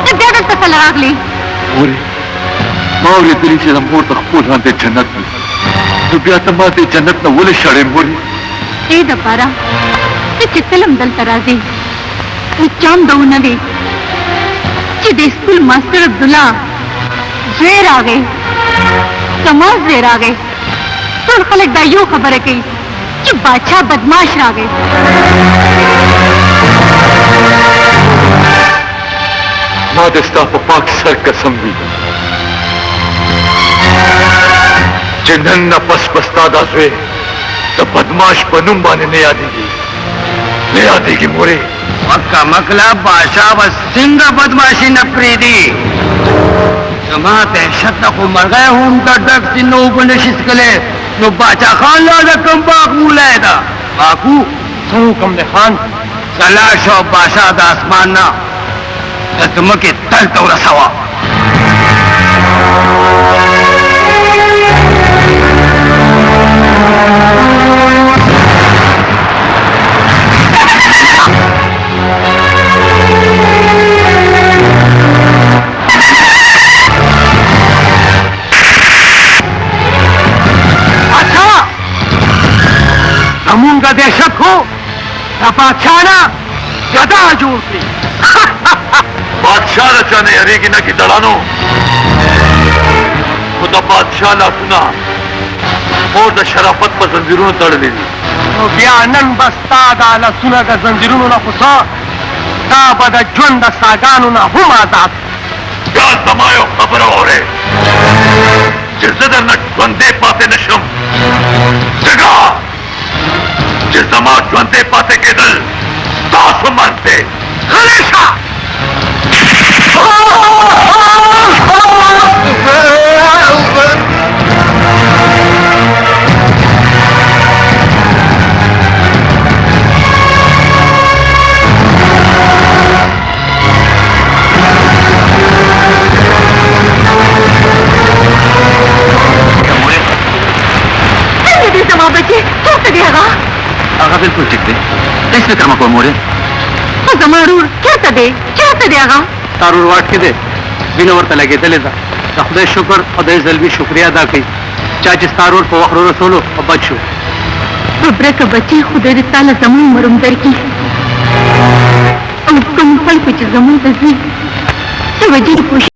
ته بیا دلته کله راغلې؟ مورې ما اورېدلي چې د مور د خپل لاندې جنت وي نو بیا ته ما دې جنت نه ولې شړې مورې؟ دې دپاره ته چې کله هم دلته راځې نو چام به ونه وي چې د سکول ماسټر عبدالله زوی راغی کمال زوی راغی ټول خلک دا یو خبره کوي چې بادشاه بدماش راغی. ما د ستا په پاک سر قسم وي چې نن نه پس ستا دا زوی د بدماش په نوم باندې نه یادېږي نه یادېږي مورې. وکا مکلا بادشاہ بس څنګه بدماشي نه پرېږدي زما دهشت نه خو مرغی هم د ډک سینه اوبه نشي څښلی نو باچا خان لا د کوم باغ مولی ده باکو څه حکم دی خان سلا شو بادشاہ د اسمان نه د ځمکې تل ته ورسوه. زمونږه دهشت خو د بادشاه نه ګدا جوړ کړي. بادشاہ د چا نه یریږي نه ګیدړانو خو د بادشاہ لاسونه مور د شرافت په زنځیرونو تړلي دي. نو بیا نن به ستا دا لاسونه د زنځیرونو نه خو څه تا به د ژوند د ساګانو نه هم آزاد. بیا زما یو خبره واورئ چې زه درنه ژوندی پاتې نه شم ځکه چې زما ژوندی پاتې کېدل ستاسو مرګ دی. غلی شه هغه بالکل ټیک دی هیڅ فکر مه کوه مورې. خو زما ورور چېرته دی چېرته دی هغه؟ ستا ورور واټ کې دی وینه ورته لګېدلې ده د خدای شکر او د زلمي شکریا ادا کوي چا چې ستا ورور په وخت رسولو او بچ شو. ببرکه بچي خدای دې تعالی زموږ عمر هم درکړي او کوم خلکو چې زموږ ته ځي څه وجې کوشش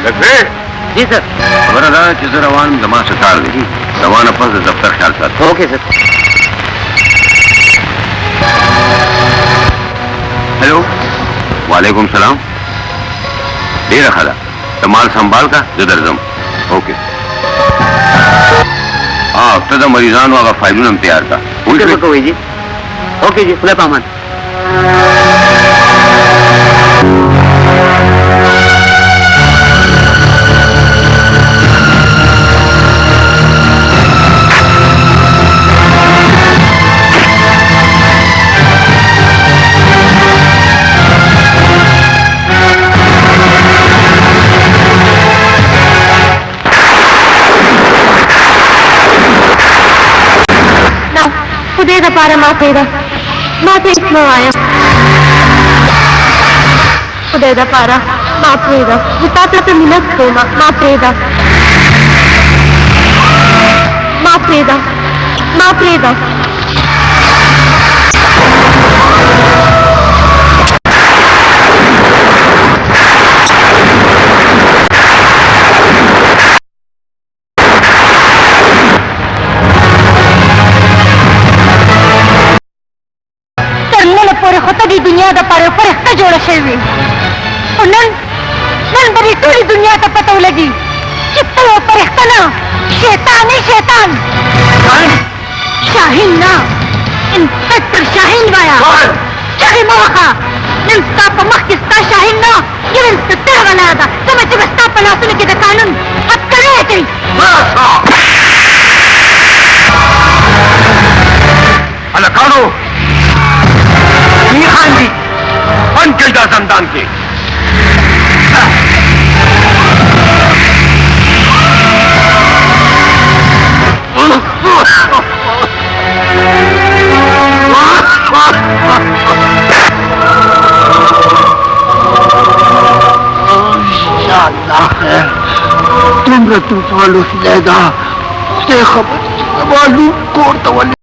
लगे जी सर। खबर अदा कि रवान जमा सतार दी रवान अपन दफ्तर ख्याल कर ओके सर। हेलो वालेकुम सलाम दे रखा था तो माल संभाल का जिधर जम ओके हाँ अब मरीजान वाला फाइल हम तैयार का ओके जी। ओके जी खुला पामान। खुदेदा पारा मातेदा माते आया खुदेदा पारा मातेदा वितापला पे मिलत हो मातेदा मातेदा मातेदा di dunia da pare فرښتہ جوړه شوې نن بری ټولې دنیا ته پته ولګي چې ته یو فرښتہ نه شیطان شاهین نه انسپکټر شاهین وایا چغې مه وهه نن ستا په مخ کې ستا شاهین نه یو انسپکټر ولاړه ده کومه چې به ستا په لاسونو کې د قانون هتکړۍ اچوي هلکانو खान जी बंद किल्दा जमदान के तुम तूफान उस लैदा से खबर मालूम कोर तवल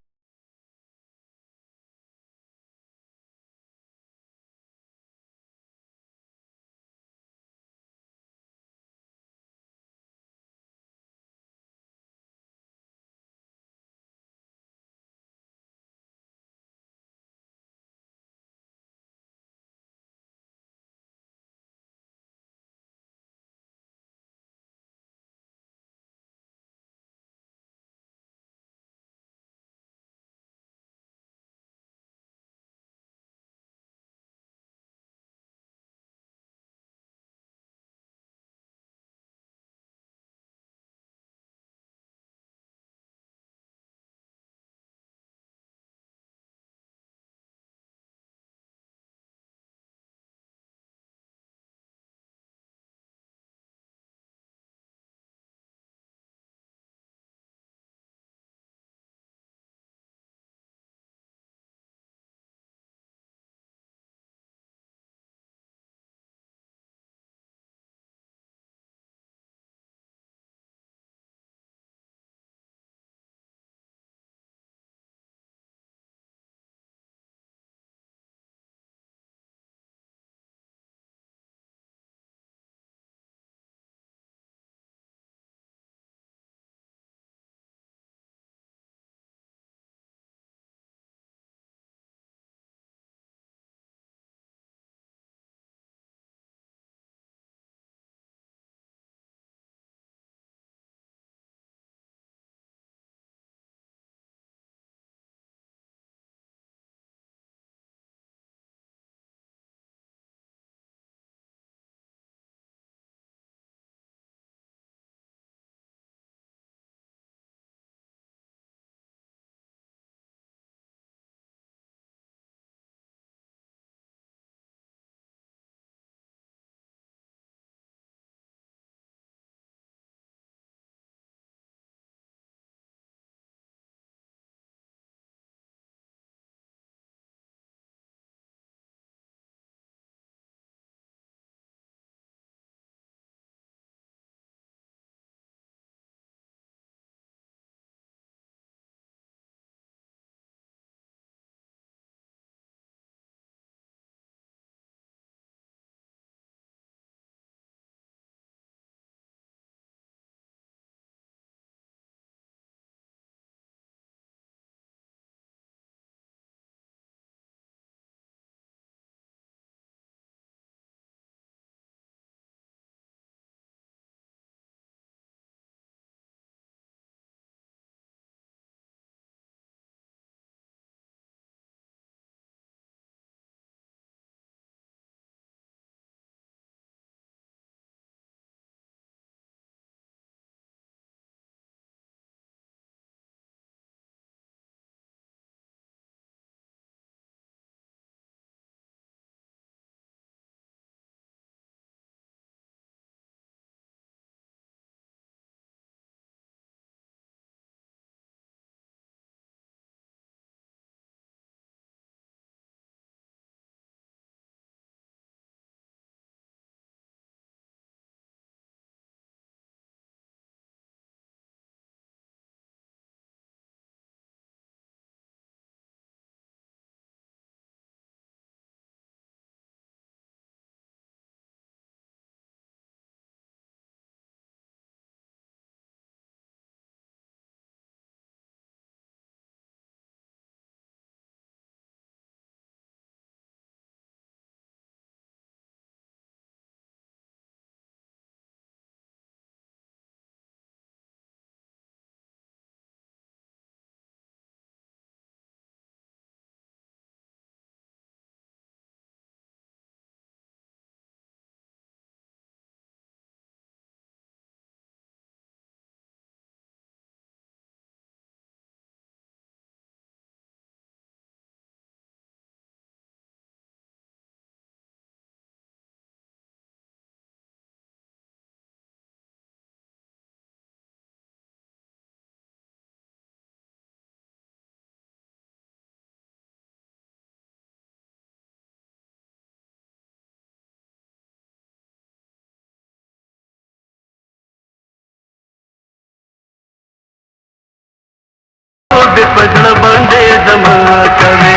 दे पजड़ बांधे जमा करे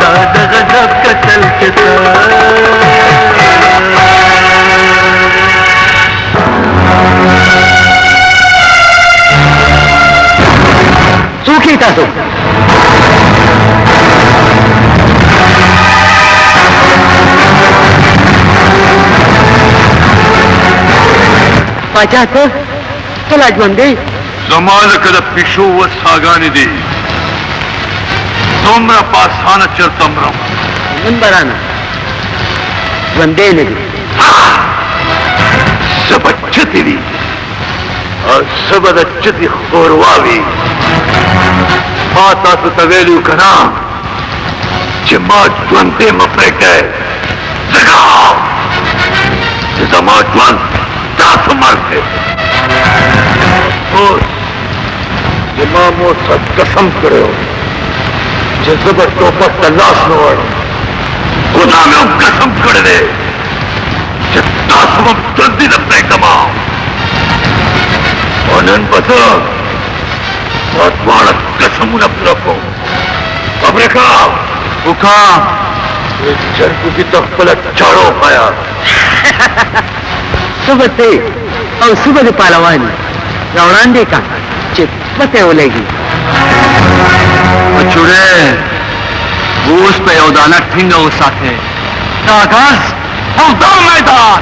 दाद गजब कतल के सूखी था तो पाचा तो लाजवंदे जमाल कद पिशो व सागानी दे सोमरा पासाना चरतमरम मन बराना वंदे लगे सब अच्छी दी और सब अच्छी खोरवावी माता तो तवेलू कना जमा ज्वंते मपे गए जगाओ जमा ज्वंत मरते जमामो सब कसम करो जबर तो पर तलाश न वालो खुदा में कसम कर दे जब जल्दी अपने कमाओ अनन बता बहुत बड़ा कसम न रखो अब रेखा हुकाम चरकू की तो पलट चारों पाया सुबह से और सुबह से पालवानी रौनांदे का चिपते ओलेगी चुड़े गोश पे उदाना ठिंगा उस साथे कागज और दो मैदान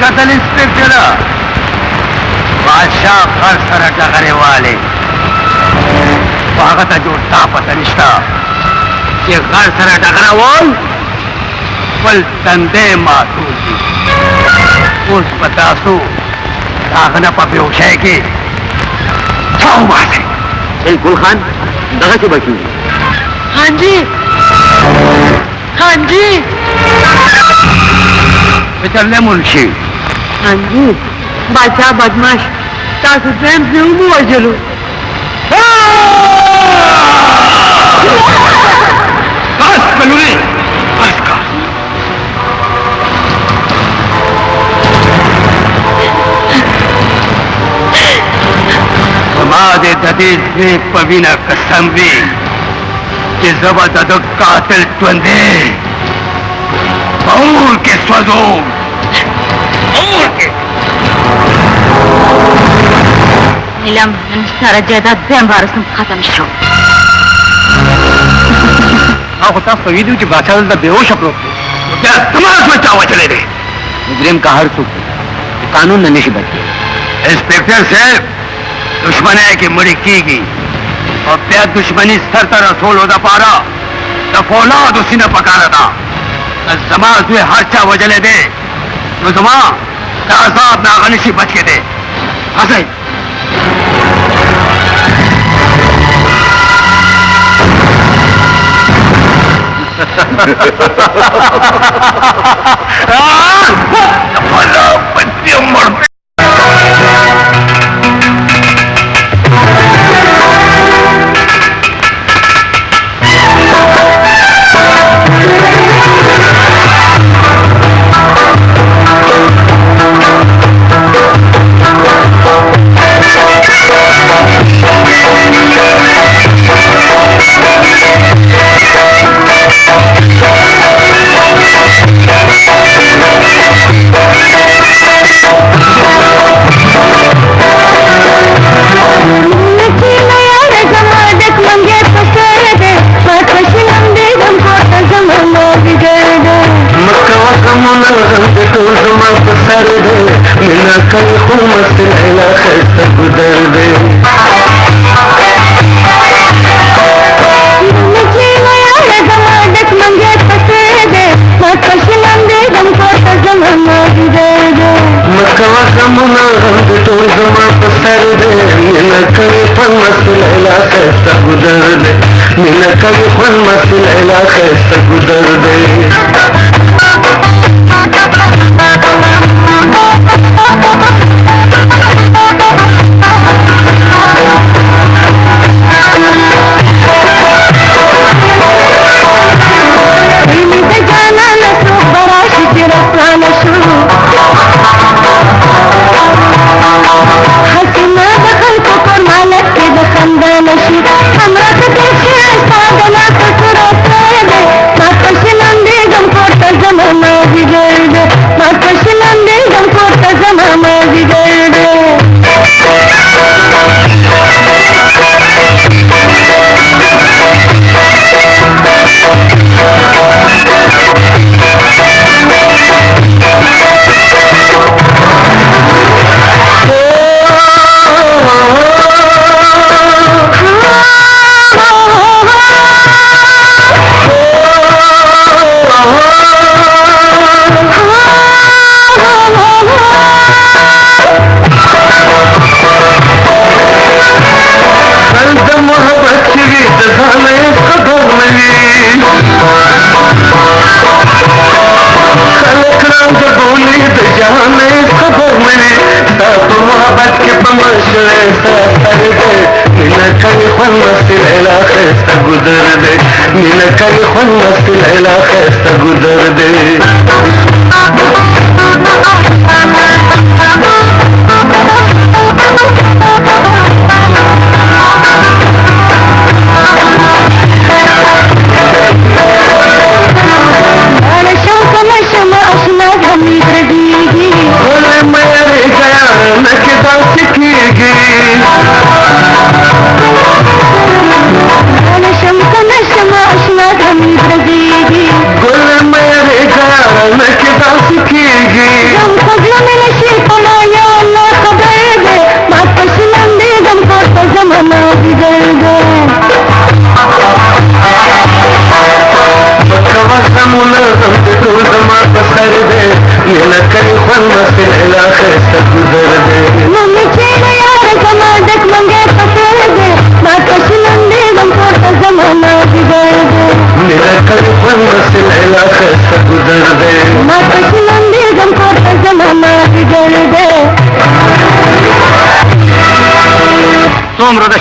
कतल इंस्पेक्टर बादशाह घर सरटा करे वाले स्वागत जो तापत निष्ठा ये घर सरटा करा बोल पल तंदे मातू उस बतासु दागना पब्योश है कि छाऊ मासे गुल खान दगा से बची हाँ जी हाँ जी चलने मुंशी हाँ जी बादशाह बदमाश तासु प्रेम से उबू चलो समाधे ददीज ने पवीना कसम भी कि जबरदस्त कातिल ट्वंदे और के स्वजोम और के नीलम सारा जायदाद बेम वारस खत्म शो आप होता फरीदू की बादशाह दा बेहोश अपनो क्या तुम्हारा में चावा चले रे मुजरिम का हर सुख कानून न निशी बचे इंस्पेक्टर साहब दुश्मन है कि मरी की और प्यार दुश्मनी सर तर रसूल होता पारा तफौलाद उसी ने पकाना था जमा तुझे हादसा वजले दे तो जमा आजाद नागनिशी बच के दे हंसे सर दे मिना कई खो मस्त लैला खैसा गुजर दे मकवा जमुना रंग तो जमा पसर दे मिना कई फन मस्त लैला खैसा गुजर दे मिना कई फन मस्त लैला खैसा गुजर दे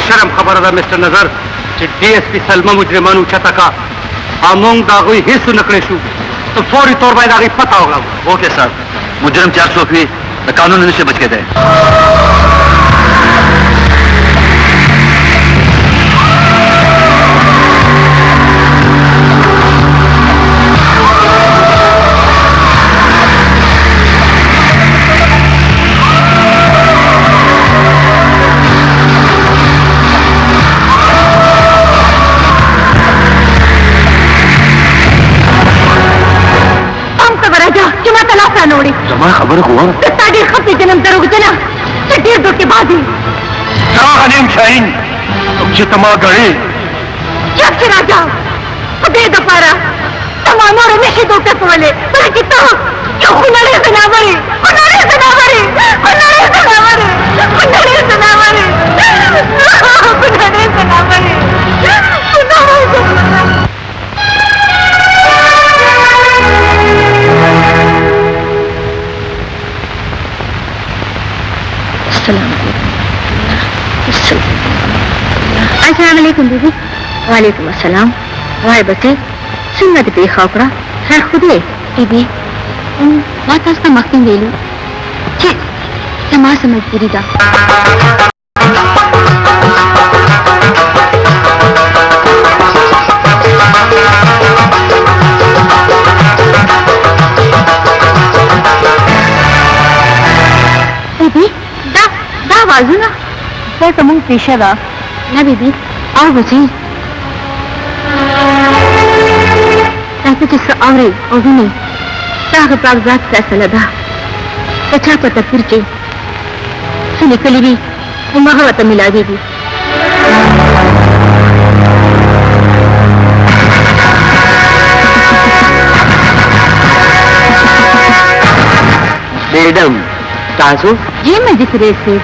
शर्म खबर है मिस्टर नजर डीएसपी सलमा मुजरिमान उछता का आमोंग दागुई हिस्स नकले शू तो फौरी तौर पर दागी पता होगा ओके सर मुजरम 400 फी कानून से बच के दे जमा खबर हुआ खपे जन्म दरोग जना चटीर दो के बाद हलीम शाहीन तुमसे तमा गए जब से राजा दे दफारा तमाम और में दो के पवले पर कितना क्यों खुनारे जनावरे खुनारे जनावरे खुनारे जनावरे खुनारे जनावरे खुनारे जनावरे अस्सलाम वालेकुम दीदी वालेकुम अस्सलाम वाई बच्चे सुन्नत पे खापड़ा खैर खुदे दीदी बात आज का मक्खन ले लो ठीक समाज समझ गिरी दा दीदी दा दा बाजू ना तो तुम पेशा दा ना बीबी और बची ताकि जिसका आवरे और भी नहीं ताकि कागजात फैसला दा पछापत फिरचे सुनिकलिवी उमाहवत मिलावेगी मैडम तासो ये मजिस्ट्रेट से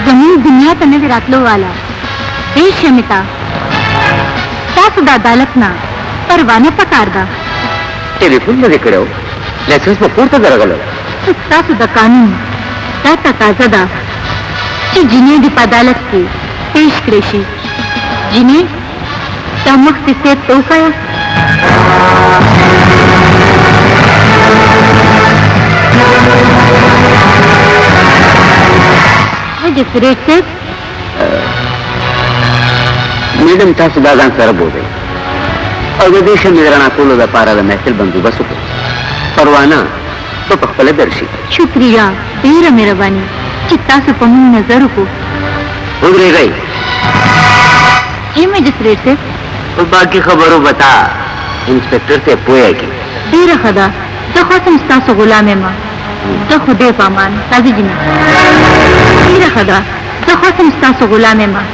जमीन दुनिया तने विराटलो वाला बेशमिता तासुदा अदालतना परवाना पकारदा टेलीफोन मध्ये कळव लायसन्स पूर्त जरगलं तासुदा कानून ता तकाजदा ची जिन्हें दी अदालत के पेश करेशी जिन्हें तमुख से तोफाया मजिस्ट्रेट से मैडम तासु दादान सर बोले अवदेश निगराना कोलो व्यापाराला महफिल बंदोबस्त को परवाना तो पखपले दर्शी शुक्रिया बेर मेहरबानी चित्ता से पमू नजर को उगरे गई हे मजिस्ट्रेट से और बाकी खबरों बता इंस्पेक्टर से पोएगी बेर खदा तो खसम स्तासो गुलाम मां तो खुदे पामान ताजी जिनी बेर खदा तो खसम स्तासो गुलाम मां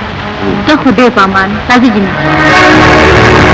तो खुदे पामान ताजी जिनी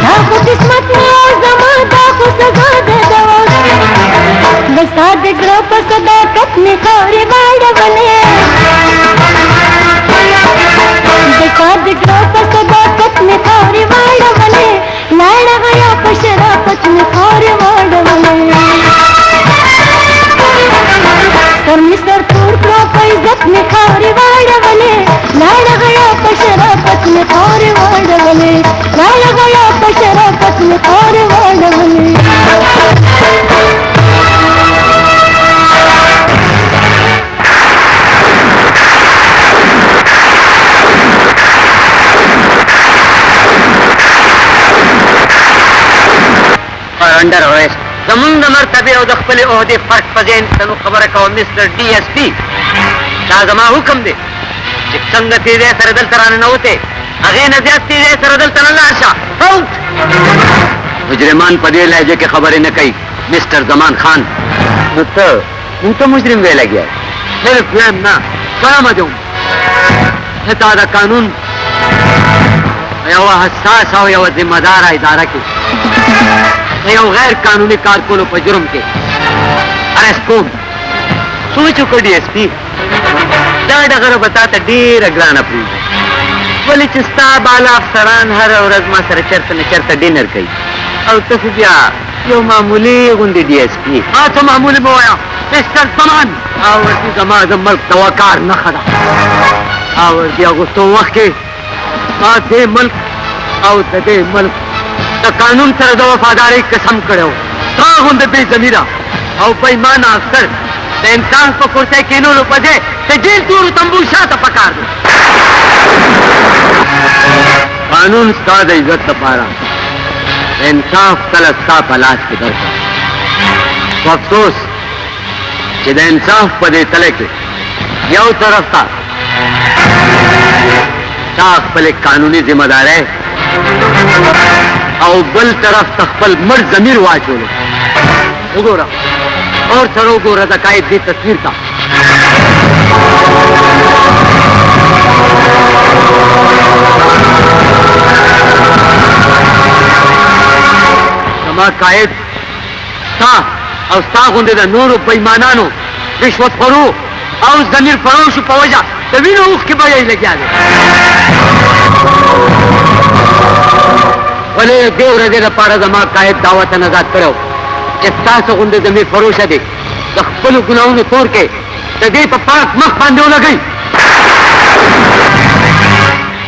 दाखो किस्मत में और जमा दाखो सजा दे दो बसा दे ग्रोप सदाकत में खारे बाड़ बने बसा दे ग्रोप सदाकत में खारे बाड़ बने लाड़ गया पशराफत में खारे बाड़ बने सर में सर तोड़ इज्जत में खारे बाड़ बने लाड़ गया पशराफत में खारे बाड़ बने लाड़ गया पशराफत में खारे बाड़ बने अंडर अरेस्ट जमुन मरतबे और दखपले ओहदे फर्क पजेन तनु खबर का मिस्टर डीएसपी शाहजमा हुक्म दे कि संगति दे सरदल तराने न होते अगे नजियाती दे सरदल तराने आशा मुजरिमान पदे लहजे के खबरें न कही मिस्टर जमान खान तो मुजरिम वे लग गया सिर्फ प्रेम ना क्या मजूम हितादा कानून हसास हो या जिम्मेदार है इदारा की यो गैर कानूनी कारकुनों पर जुर्म के अरेस्ट को सोचो को डीएसपी डाड अगर बताता ढेर अग्रान अपनी बोले चिस्ता बाला अफसरान हर और अजमा सर चरता डिनर कई और तफिया यो मामूली गुंदी डीएसपी हाँ तो मामूली बोया मिस्टर समान आवर जमा जमल तवकार न खड़ा आवर दिया गुस्सो वक्त के दे मुल्क और दे मुल्क कानून सर दो वफादारी कसम करो ताहुंद बेजमीरा और बेईमाना अफसर ते इंसान को कुर्ते किनो लुपजे ते जेल दूर तंबूशा त पकार दो कानून साद इज्जत तपारा इंसाफ तलक सा पलाश के दर तो अफसोस कि इंसाफ पदे तले के यौ तरफ था साफ पले कानूनी जिम्मेदार है और बल तरफ तखपल मर जमीर वाच हो गोरा और सरो को रज़ाकायत दी तस्वीर का समा कायद सा और सा होंदे दा नूर बेईमानानो रिश्वत फरो और जमीर फरोश पवजा तभी उख के बजाई लेके आ भले देव रजे का पारा जमा कायद दावत नजात करो चित्ता से उन्दे जमीर फरोश दे तखपल गुनाहों ने तोड़ के तदे पर पाक मख बांधे हो लगी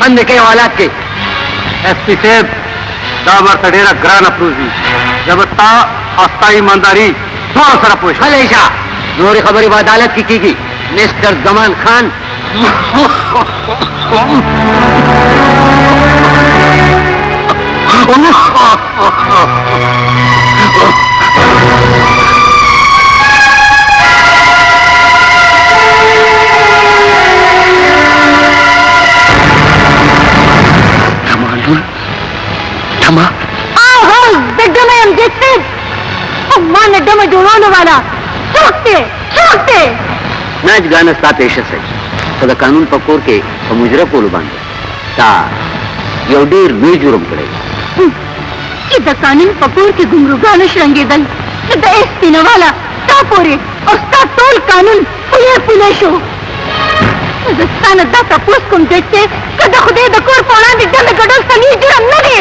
बंद के हालात के एसपी साहब दावर तडेरा ग्रान अप्रूवी जबता आस्था ईमानदारी थोड़ा सारा पुश हलेशा नोरी खबरी अदालत की मिस्टर जमान खान में जोड़ने वाला छोड़ते नाच गाना सा पेश है सदा कानून पकोर के मुजरा को बांध ता योडीर में जुर्म पड़ेगा इधर कानून पकोर के गुमरुगान श्रंगेदल इधर एसपी नवाला तापोरे और तोल कानून पुले शो हिंदुस्तान दा तपोस कुम देखते कदा खुदे दकोर पौड़ा दिद्दा में गडोल सनी जुर्म न दे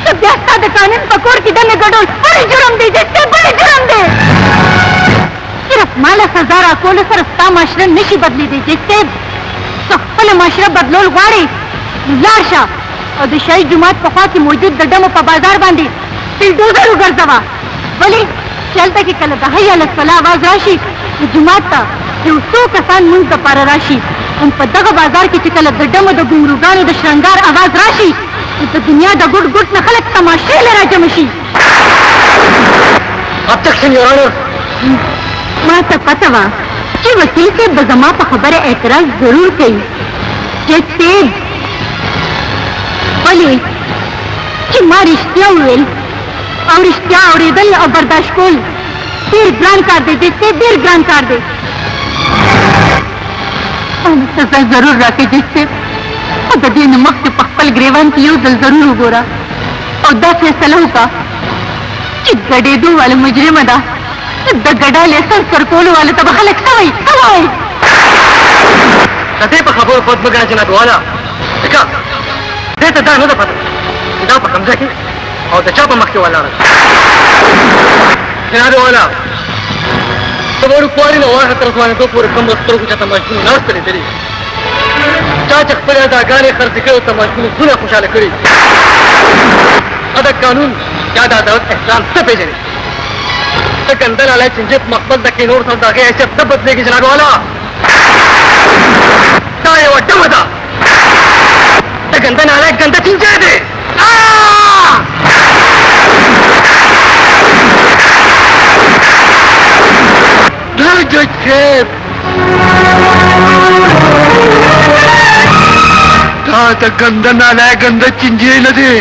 तो ब्यास्ता द कानून पकोर की दमे गडोल बड़ी जुर्म दे देखते बड़ी जुर्म दे सिर्फ माला सजारा कोल सर स्ता माशरा निशी बदली दे देखते तो फल माशरा बदलोल वाड़े लाशा और दिशाई जुमात पफा की मौजूद दड्डम पर बाजार बांधी बिल्डोजर उगर दवा बोले चलता कि कल दहाई अलग सला आवाज राशि जुमात था जो सो कसान मुंह का पारा राशि उन पद्दा का बाजार की चिकल दड्डम द गुमरुगान द श्रृंगार आवाज राशि तो दुनिया द गुट गुट न खलक तमाशे ले राजा मशी ऑब्जेक्शन योर ऑनर मां तक पतवा कि वकील के बजमा पर खबर एतराज जरूर कही जैसे बोले कि मां रिश्तिया हुए और रिश्तिया और इधर और बर्दाश्त कोल देर ग्रान कर दे जैसे देर ग्रान कर दे सजा जरूर रखे जिससे दिन मख्त पखपल ग्रेवान की दल जरूर गोरा دا فیصله وکړه چې ګډېدو والا مجرمه ده د ګډا لیسنس ورکولو والا ته به خلک څه وایي د دې په خبرو خود مه ګڼه جناب والا ځکه دې ته دا نه ده پته چې دا په حمزه کې او د چا په مخ کې ولاړه جناب والا د وړوکوالي نه واښه تر ځوانېدو پورې کم سترګو چاته ماشومونه ناستې لیدلي چا چې خپلې اداګانې خرڅې کړې او تماشونه زړونه خوشحاله کړي دا قانون یا د عدالت احترام څه پېژني ته ګنده نالی چنجې په مخبل د کې نور سره د هغې حیثیت نه بدلېږي جناب والا دا یوه ډمه ده د ګنده نالی ګنده چنجې دی دا جج صاحب دا د ګنده نالی ګنده چنجې نه دی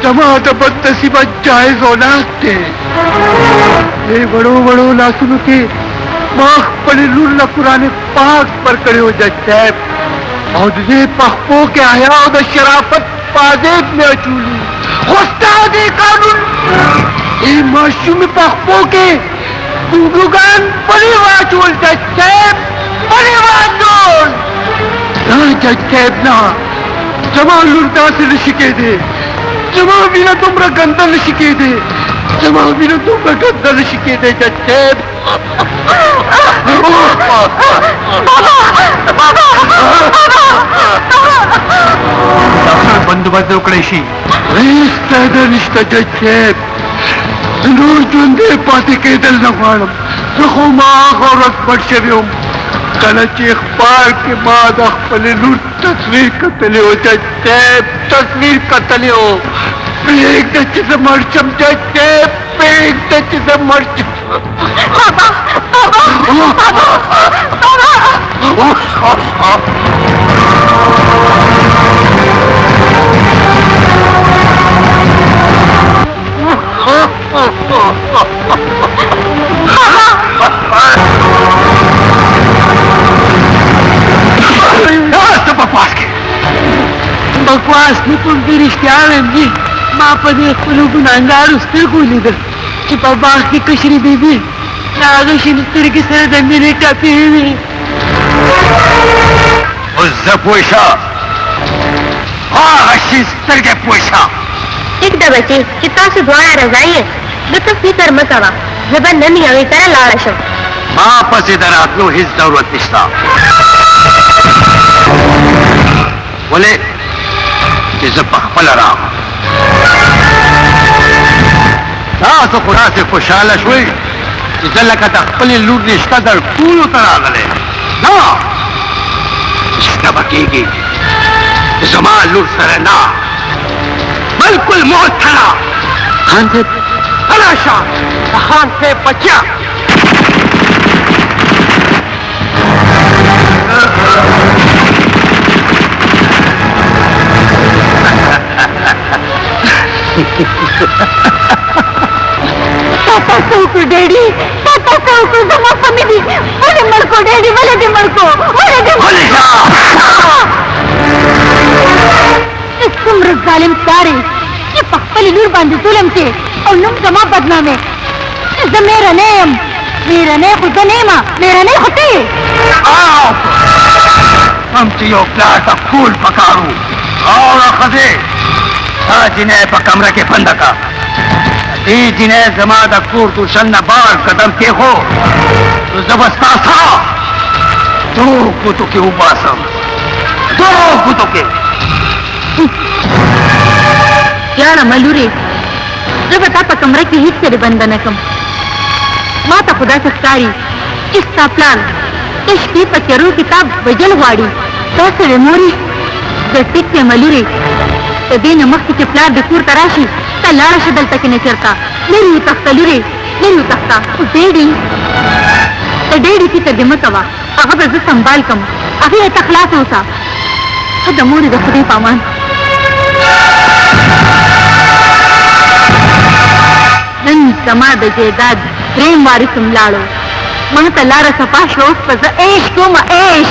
زما د بدنصیبه جایز اولاد دی دې وړو وړو لاسونو کې ما خپلې لور له قرآن پاک پر کړی و جج صاحب او د دې پخپو کې حیا او د شرافت پازیب مې اچولي خو ستا دې قانون دې ماشومې پخپو کې ګوګوګان پلي واچول جج صاحب پلي واچول نه جج صاحب نه زما لور داسې نشي کېدی زما وینه دومره ګنده نشي کېدی زما وینه دومره ګنده نشي کېدی جج صاحب بندوبست وکړی شي هېڅ فایده نشته جج صاحب نور ژوندی پاتې کېدل نه غواړم زه خو ما هغه ورځ مړ شوی وم کله چې اخبار کې ما د خپلې لور تصویر کتلی و جج صاحب تصویر کتلی و پرېږده چې زه مړ شم جج صاحب پرېږده چې زه مړ شم بکواس نه کوم دې رښتیا وایم دي ما په دې خپلو ګناهګارو سترګو لیدل چې په باغ کې کشري بیبي د هغه شین سترګې سره د مینې ټپې وې اوس زه پوه شه هغه شین سترګې پوه شه ټیک ده بچې چې تاسو دواړه رضا یې نو ته فکر مه کوه زه به نن یوې سره لاړه شم ما پسې د راتلو هېڅ ضرورت نشته ولې چې زه پخپله راغلم تاسو خو داسې خوشحاله شوئ چې زه لکه د خپلې لور رشته در ټولو ته راغلی نه رشته به کېږي زما لور سره نه بلکل معطله خان صاحب راشه د خان صاحب بچیا تاسو کو ډېډي تاسو کو زما فاميلي ولې مړکو ډېډي ولې دې مړکو ولې دې څومره ظالم ساري چې په خپل لور باندې ظلم کې او نوم زما بدنامه زه میرا نه یم میرا نه خو زه نه یم میرا نه خو ته هم چې یو پلار ته کول پکارو اوره ښځې دا جنۍ په کمره کې بنده کا دې جنۍ زما د کور توشن نه بار قدم کېښو نو زه به ستا سا دو ګوتو کې وباسم دو ګوتو کې یاره ملورې زه به تا په کمره کې هېڅ سره بنده نه کړم ما ته خو داسې ښکاري چې ستا پلان د شپې په تیارو کې تا وژل غواړي دا سړی مورې زه ټیک دی ملورې د دې نه مخکې چې پلار د کور ته راشي ته لاړه شه دلته کې نه چېرته لرې وتښته لورې لرې وتښته خو ډېډي ته ډېډي فکر دې مه کوه هغه به زه سنبال کړم هغې ته خلاص اوسه ښه د مورې د خدای په امان نن زما د جیداد درېیم وارث هم لاړو ما ته لاره صفا شوه اوس به زه عیش کومه عیش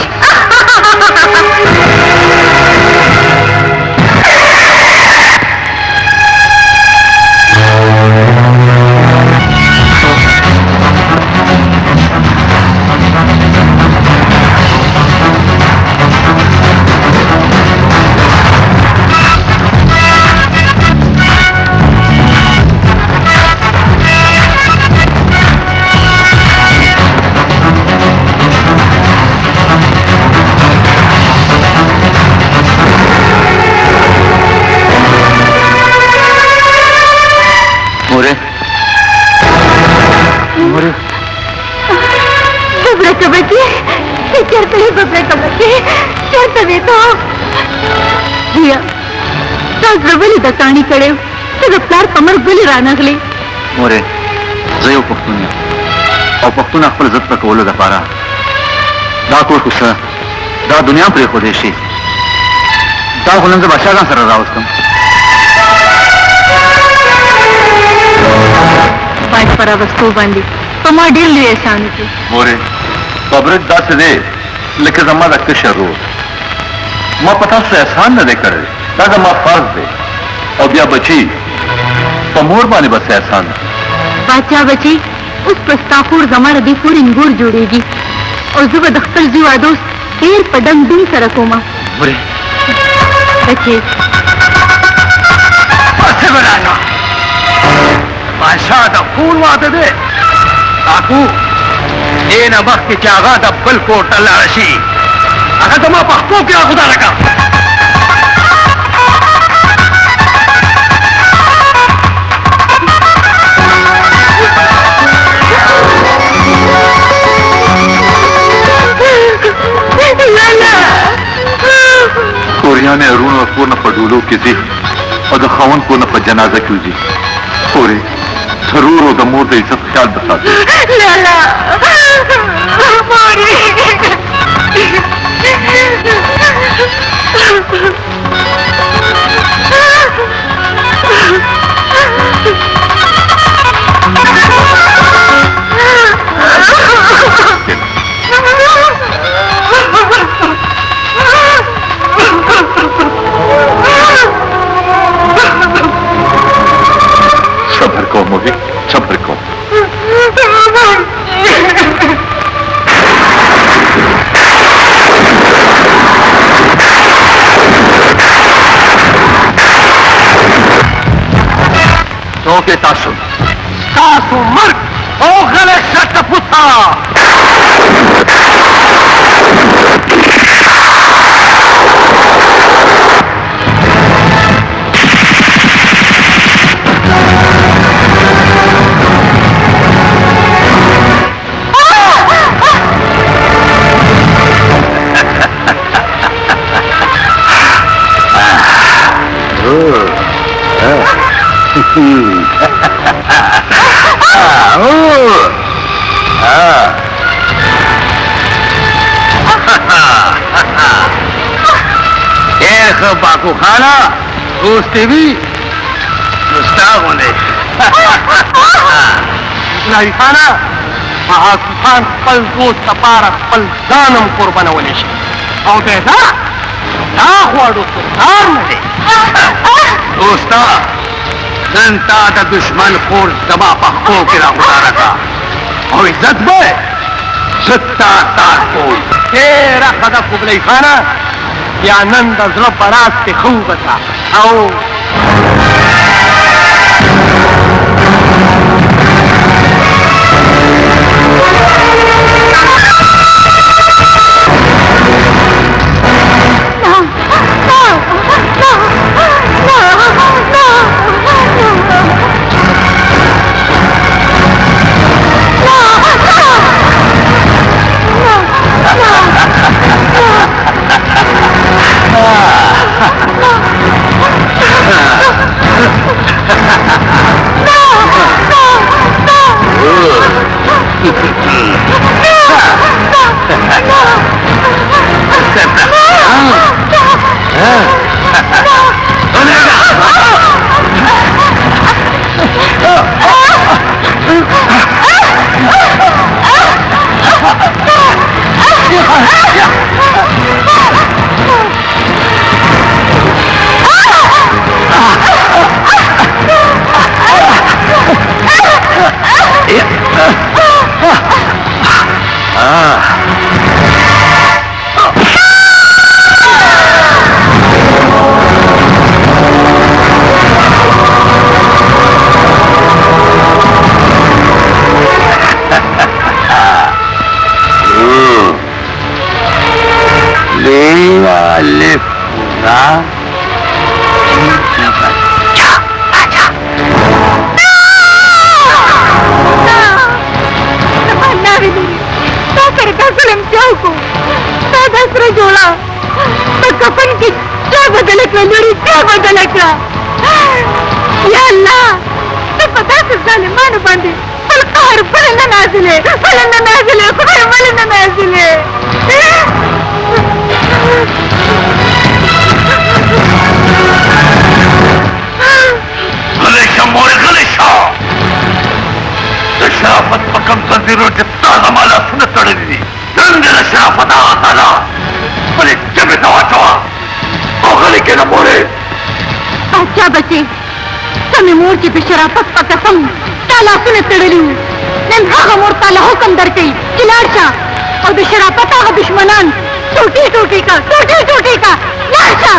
मोरे मोरे बबरा बच्चे चढ़ते ही बबरा बच्चे चढ़ते तो भैया सासरवली दकानी कड़े तो प्लार कमर गुली रानगली मोरे زه یو پښتون یم او پښتون خپل عزت په کولو لپاره دا کور کوڅه دا دنیا پرېښودی شي دا خو نن زه بادشاه سره راوستم باید پر راوستو باندې په ما ډېر لوی احسان وکړي مورې ببرک داسې دی لکه زما د کشر ورور ما په تاسو احسان نه دی کړی دا زما فرض دی او بیا بچي په مور باندې بس احسان دی बादशाह बची उस प्रस्तापुर जमार दी पूरी इंगूर जोड़ेगी और जुब दख्तर जी वादोस ढेर पडंग दूं सरकोमा बुरे बच्चे पासे बनाया बादशाह दा फूल वादे दे ताकू ये न वक्त चागा दा बल को टल्ला रशी अगर तुम पख्तो क्या खुदा लगा کوریانه ارونه کورنه په ډولو کې دي او د خاوند کورنه په جنازه کې دي کورې ضرور او د مور د عزت خیال بساتي لالا موري صبر کو موږ صبر کو توکه تاسو مرګ او غلط شته پوتا बाकू खाना दोस्ती भी होने खाना महाकुफान पल दोस्त तपारा पल दानम कुर्बान होने से और देखा ना हुआ दोस्ता जनता दा दुश्मन खोर दबा पख्तो के राहुदारा का और इज्जत में सत्ता तार को तेरा खदा कुबले खाना या नंद ज़रब बरात के खूब था आओ या अल्लाह तो पता से जालिमान बांधे फलकार बड़े नाजिले खुदा बड़े नाजिले गलेशा मोरे गलेशा शराफत पकम तंजीरों जितना हमारा सुन तड़े दी नंगे शराफत आला बड़े जमे दवा चवा और गले के न मोरे अच्छा बचे समय मोर की शराफत का कसम ताला सुने तड़ली नन हा मोर ताला हुक्म दर गई चिलारशा और शराफत आ दुश्मनान टूटी का लाशा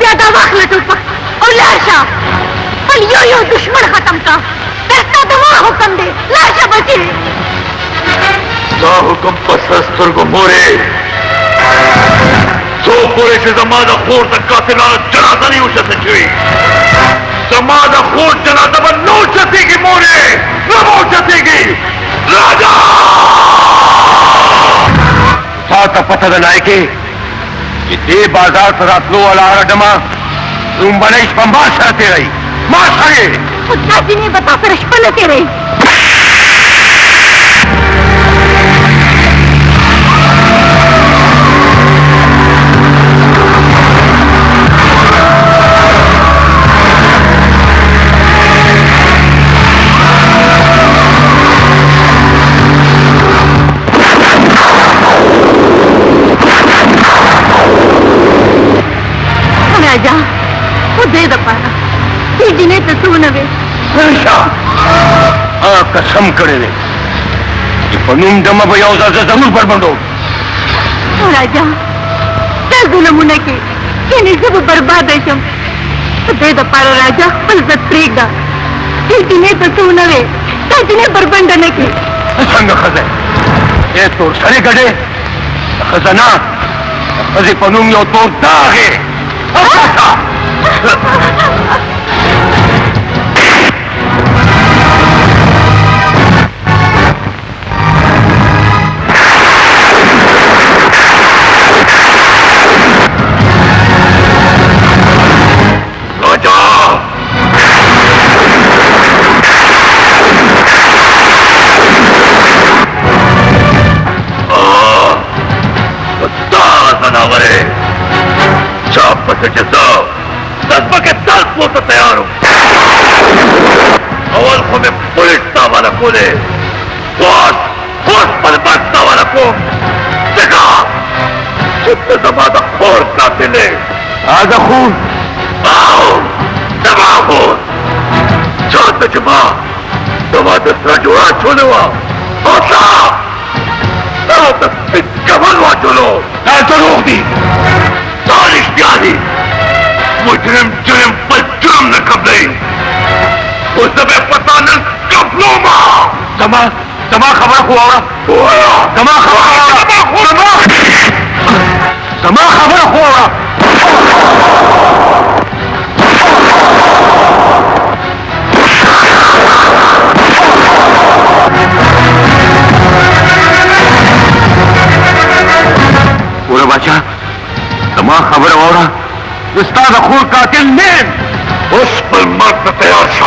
ज्यादा वक्त लटू पक और लाशा कल यो दुश्मन खत्म का दस्ता दवा हुक्म दे लाशा बचे दा हुक्म पसस्तर को मोरे तो पूरे से जमादा खोर तक कातिला जनाजा नहीं उठ सकी जमादा खोर जनाजा पर नो चतेगी मोरे नमो चतेगी राजा साथ पता दनाए के दे बाजार सरात लो वाला आरडमा तुम बने पंबा सरते रही मां सगे खुदा जी ने बता कर पल के रही राजा वो दे दपारा जिने तो सुनवे कसम करे ने पनुम दमा बयाउजा जरूर पर बंदो राजा क्या जुल्म के किने सब बर्बाद है शम दे दपारा राजा फलसत प्रेगा जिने तो सुनवे जिने बर्बंडने के संग खजे ये तो सरे गडे खजाना खजे पनुम यो तो दागे तैयार हूं अवल को मैं पुलिस वाला को ले पर बचता वाला को देखा जितने जमादा खोर कातिल है आजा खून आओ दबाओ चाहते जमा दबा दसरा जोड़ा छोले हुआ होता कमल हुआ चलो तो रोक दी सालिश प्यारी मुजरिम जुर्म पर जुर्म न कबले उस समय पता न कब लो मां जमा खबर हुआ जमा खबर हुआ पूरे बादशाह जमा खबर हो रहा उस्ताद अखूर कातिल नेम उस पर मर्द तैयार शो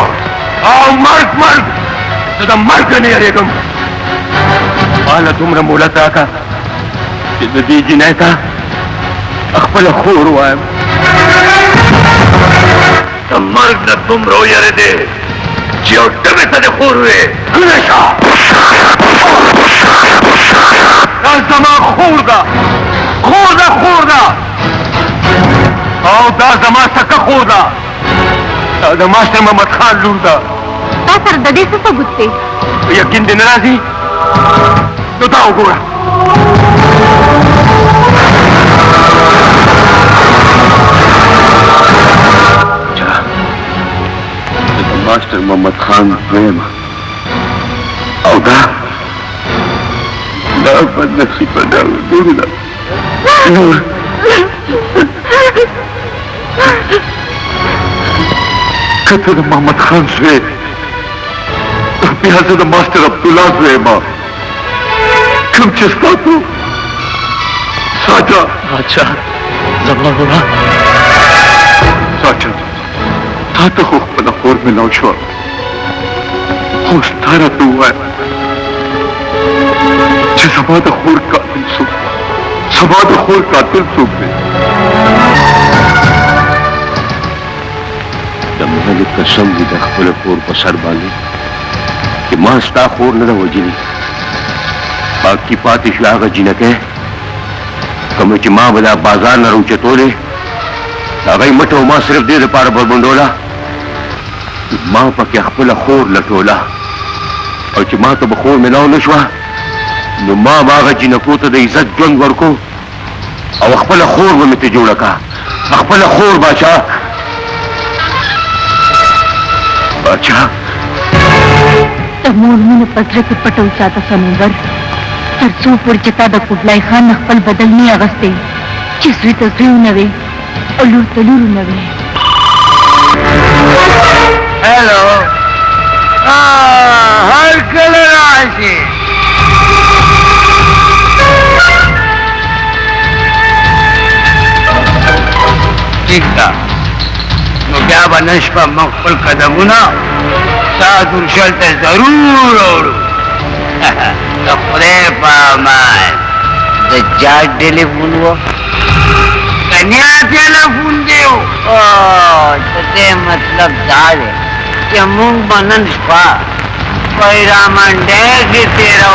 आओ मर्द तो मर्द नहीं अरेगम आला तुमरा मोला ताका जिंदगी जिने का अखबल खूर हुआ है तो मर्द न तुम रो यारे दे जियो डबे तने खूर हुए हमेशा जमा खूर दा आओ दा जमा सका खूर दा मास्टर मोहम्मद खान लूंदा सर ददे से गुस्से यकीन दिन राजी तो ताओ गोरा मास्टर मोहम्मद खान प्रेम औदा नसीब पैदा नूर कतर मोहम्मद खान से पियाज़ मास्टर अब्दुल्ला से मां कम चिस्ता तो साजा अच्छा जमा होगा साचन था तो हो पला खोर में नौशवा होश तारा तू है जे सबाद खोर कातिल सुख दे दमहल कसम भी दखल खोर पर सर बांधे कि मास्ता खोर न वजीनी बाकी पातिश लागा जी न कह कम च मां बदा बाजार न रूचे तोले अगई मठो मां सिर्फ दे पार बरबंडोला मां पके खपल खोर लटोला और च मां तो बखोर मिलाओ नशवा नु मां बागा जी न को तो दे इज्जत जंग वरको और खपल खोर में मिते जोड़ा का खपल खोर बादशाह तमूर में पसरे के पटो चाता समुंदर सरसों पुरचता द कुबलाई खान नखपल बदलनी अगस्ते चिसरी तसरी नवे और तलूर नवे हेलो हर कलर आशी ठीक था तो क्या बनश पर मकबल कदमुना साधुर शलते जरूर ओढ़ू तो खुदे पामाय तो जाट टेलीफोन वो कन्या टेलीफोन देव तो ते मतलब दाल कि मूंग बनन स्पा कोई रामन डे की तेरा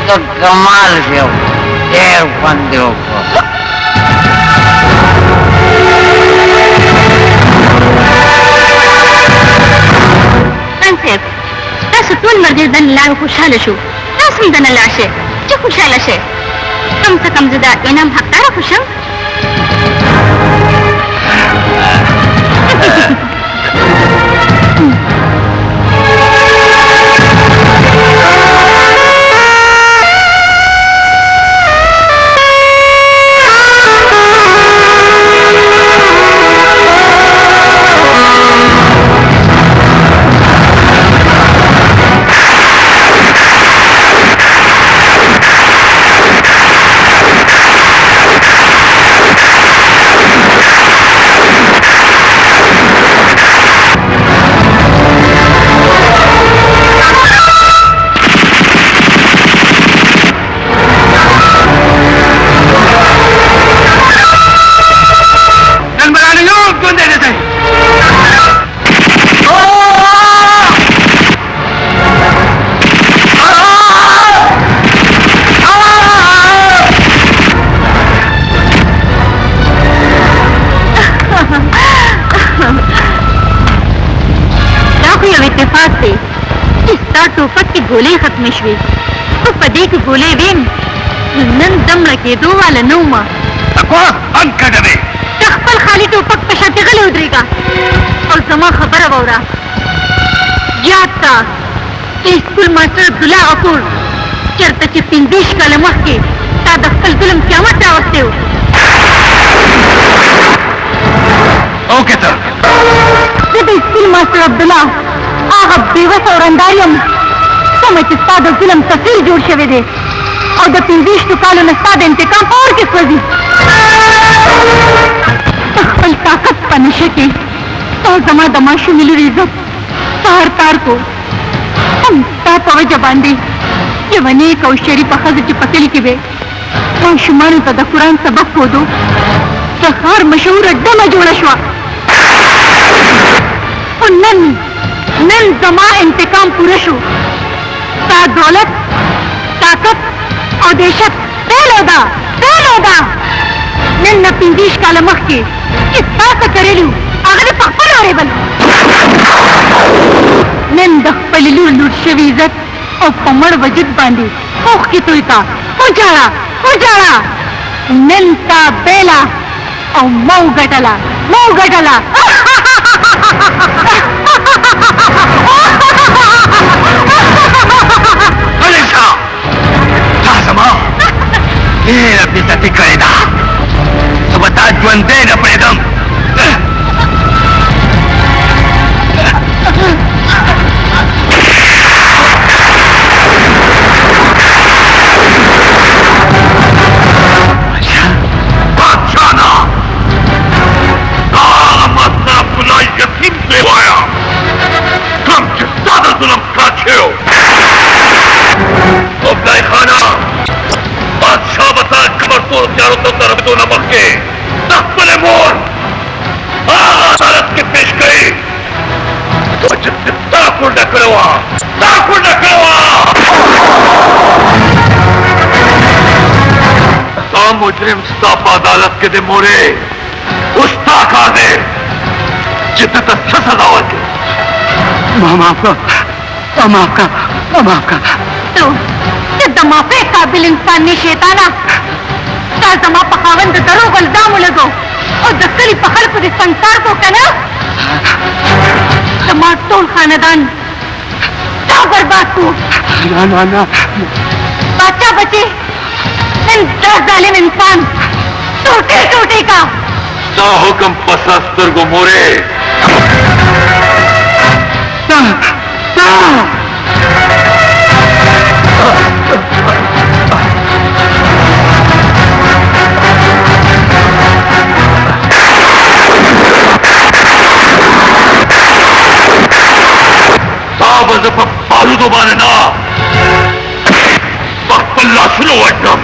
तो कमाल से हो ढेर बंदों को साहेब तसं टोल मध्ये दनला खुशाल शो तसं दनला असे जे खुशाल असे कम से कम जदा इनाम हकदार खुशम टोपक के गोले खत्म शुए तो पदे के गोले वेम नन दम लगे दो वाला नौमा बंद कर दे तखपल खाली टोपक पे शतगले उतरेगा और जमा खबर अवरा याद था कि स्कूल मास्टर अब्दुल्ला अकूर चरता ची 30 काल मक्के ता दखल जुलम क़यामत रावते हो ओके सर जब स्कूल मास्टर अब्दुल्ला आग बेवस और अंदारियम समझ सादो जुलम तफसील जोड़ शवे दे और द 30 कालों ने साद इंतकाम और किस वजी तखपल ताकत पनशे के तो जमा दमाशु मिली इज्जत तार तार को हम ता तवज्जो बांधी ये वने कौशरी पखज की पतली की बे तो शुमानु तद कुरान सबक को दो सखार मशहूर अड्डा में जोड़ा शवा और नन जमा इंतकाम पूरा शो ता दौलत ताकत और देशत पेलोदा नन न 30 काल मख के इस बात करेलू अगले पकड़ और बल नन दखपललू लुटशवी इज्जत और पमड़ वजद बांधी ओख की तुई का उजाड़ा नन ता बेला और मऊ गटला बेजती करेगा तो बता जुंदे न पैदम मुजरिम स्ताप अदालत के दे मोरे उस्ता खा दे जिद्दत सजावट माफका तो दमाफे काबिल इंसान ने शैताना का जमा पखावन दरो गलदाम लगो और दक्कली पखड़ को संसार को कना जमा टोल खानदान ता बर्बाद को ना बच्चा बचे जालिम इंसान टूटे का ता हुक्म पसास्तर को मोरे पालू तो माने ना पल्ला शुरू अड्डम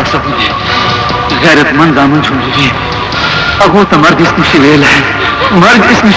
सहुली गैरतमंद दामन झुंझुरी अगो तो मर्द इसमें शिवेल है मर्द इसमें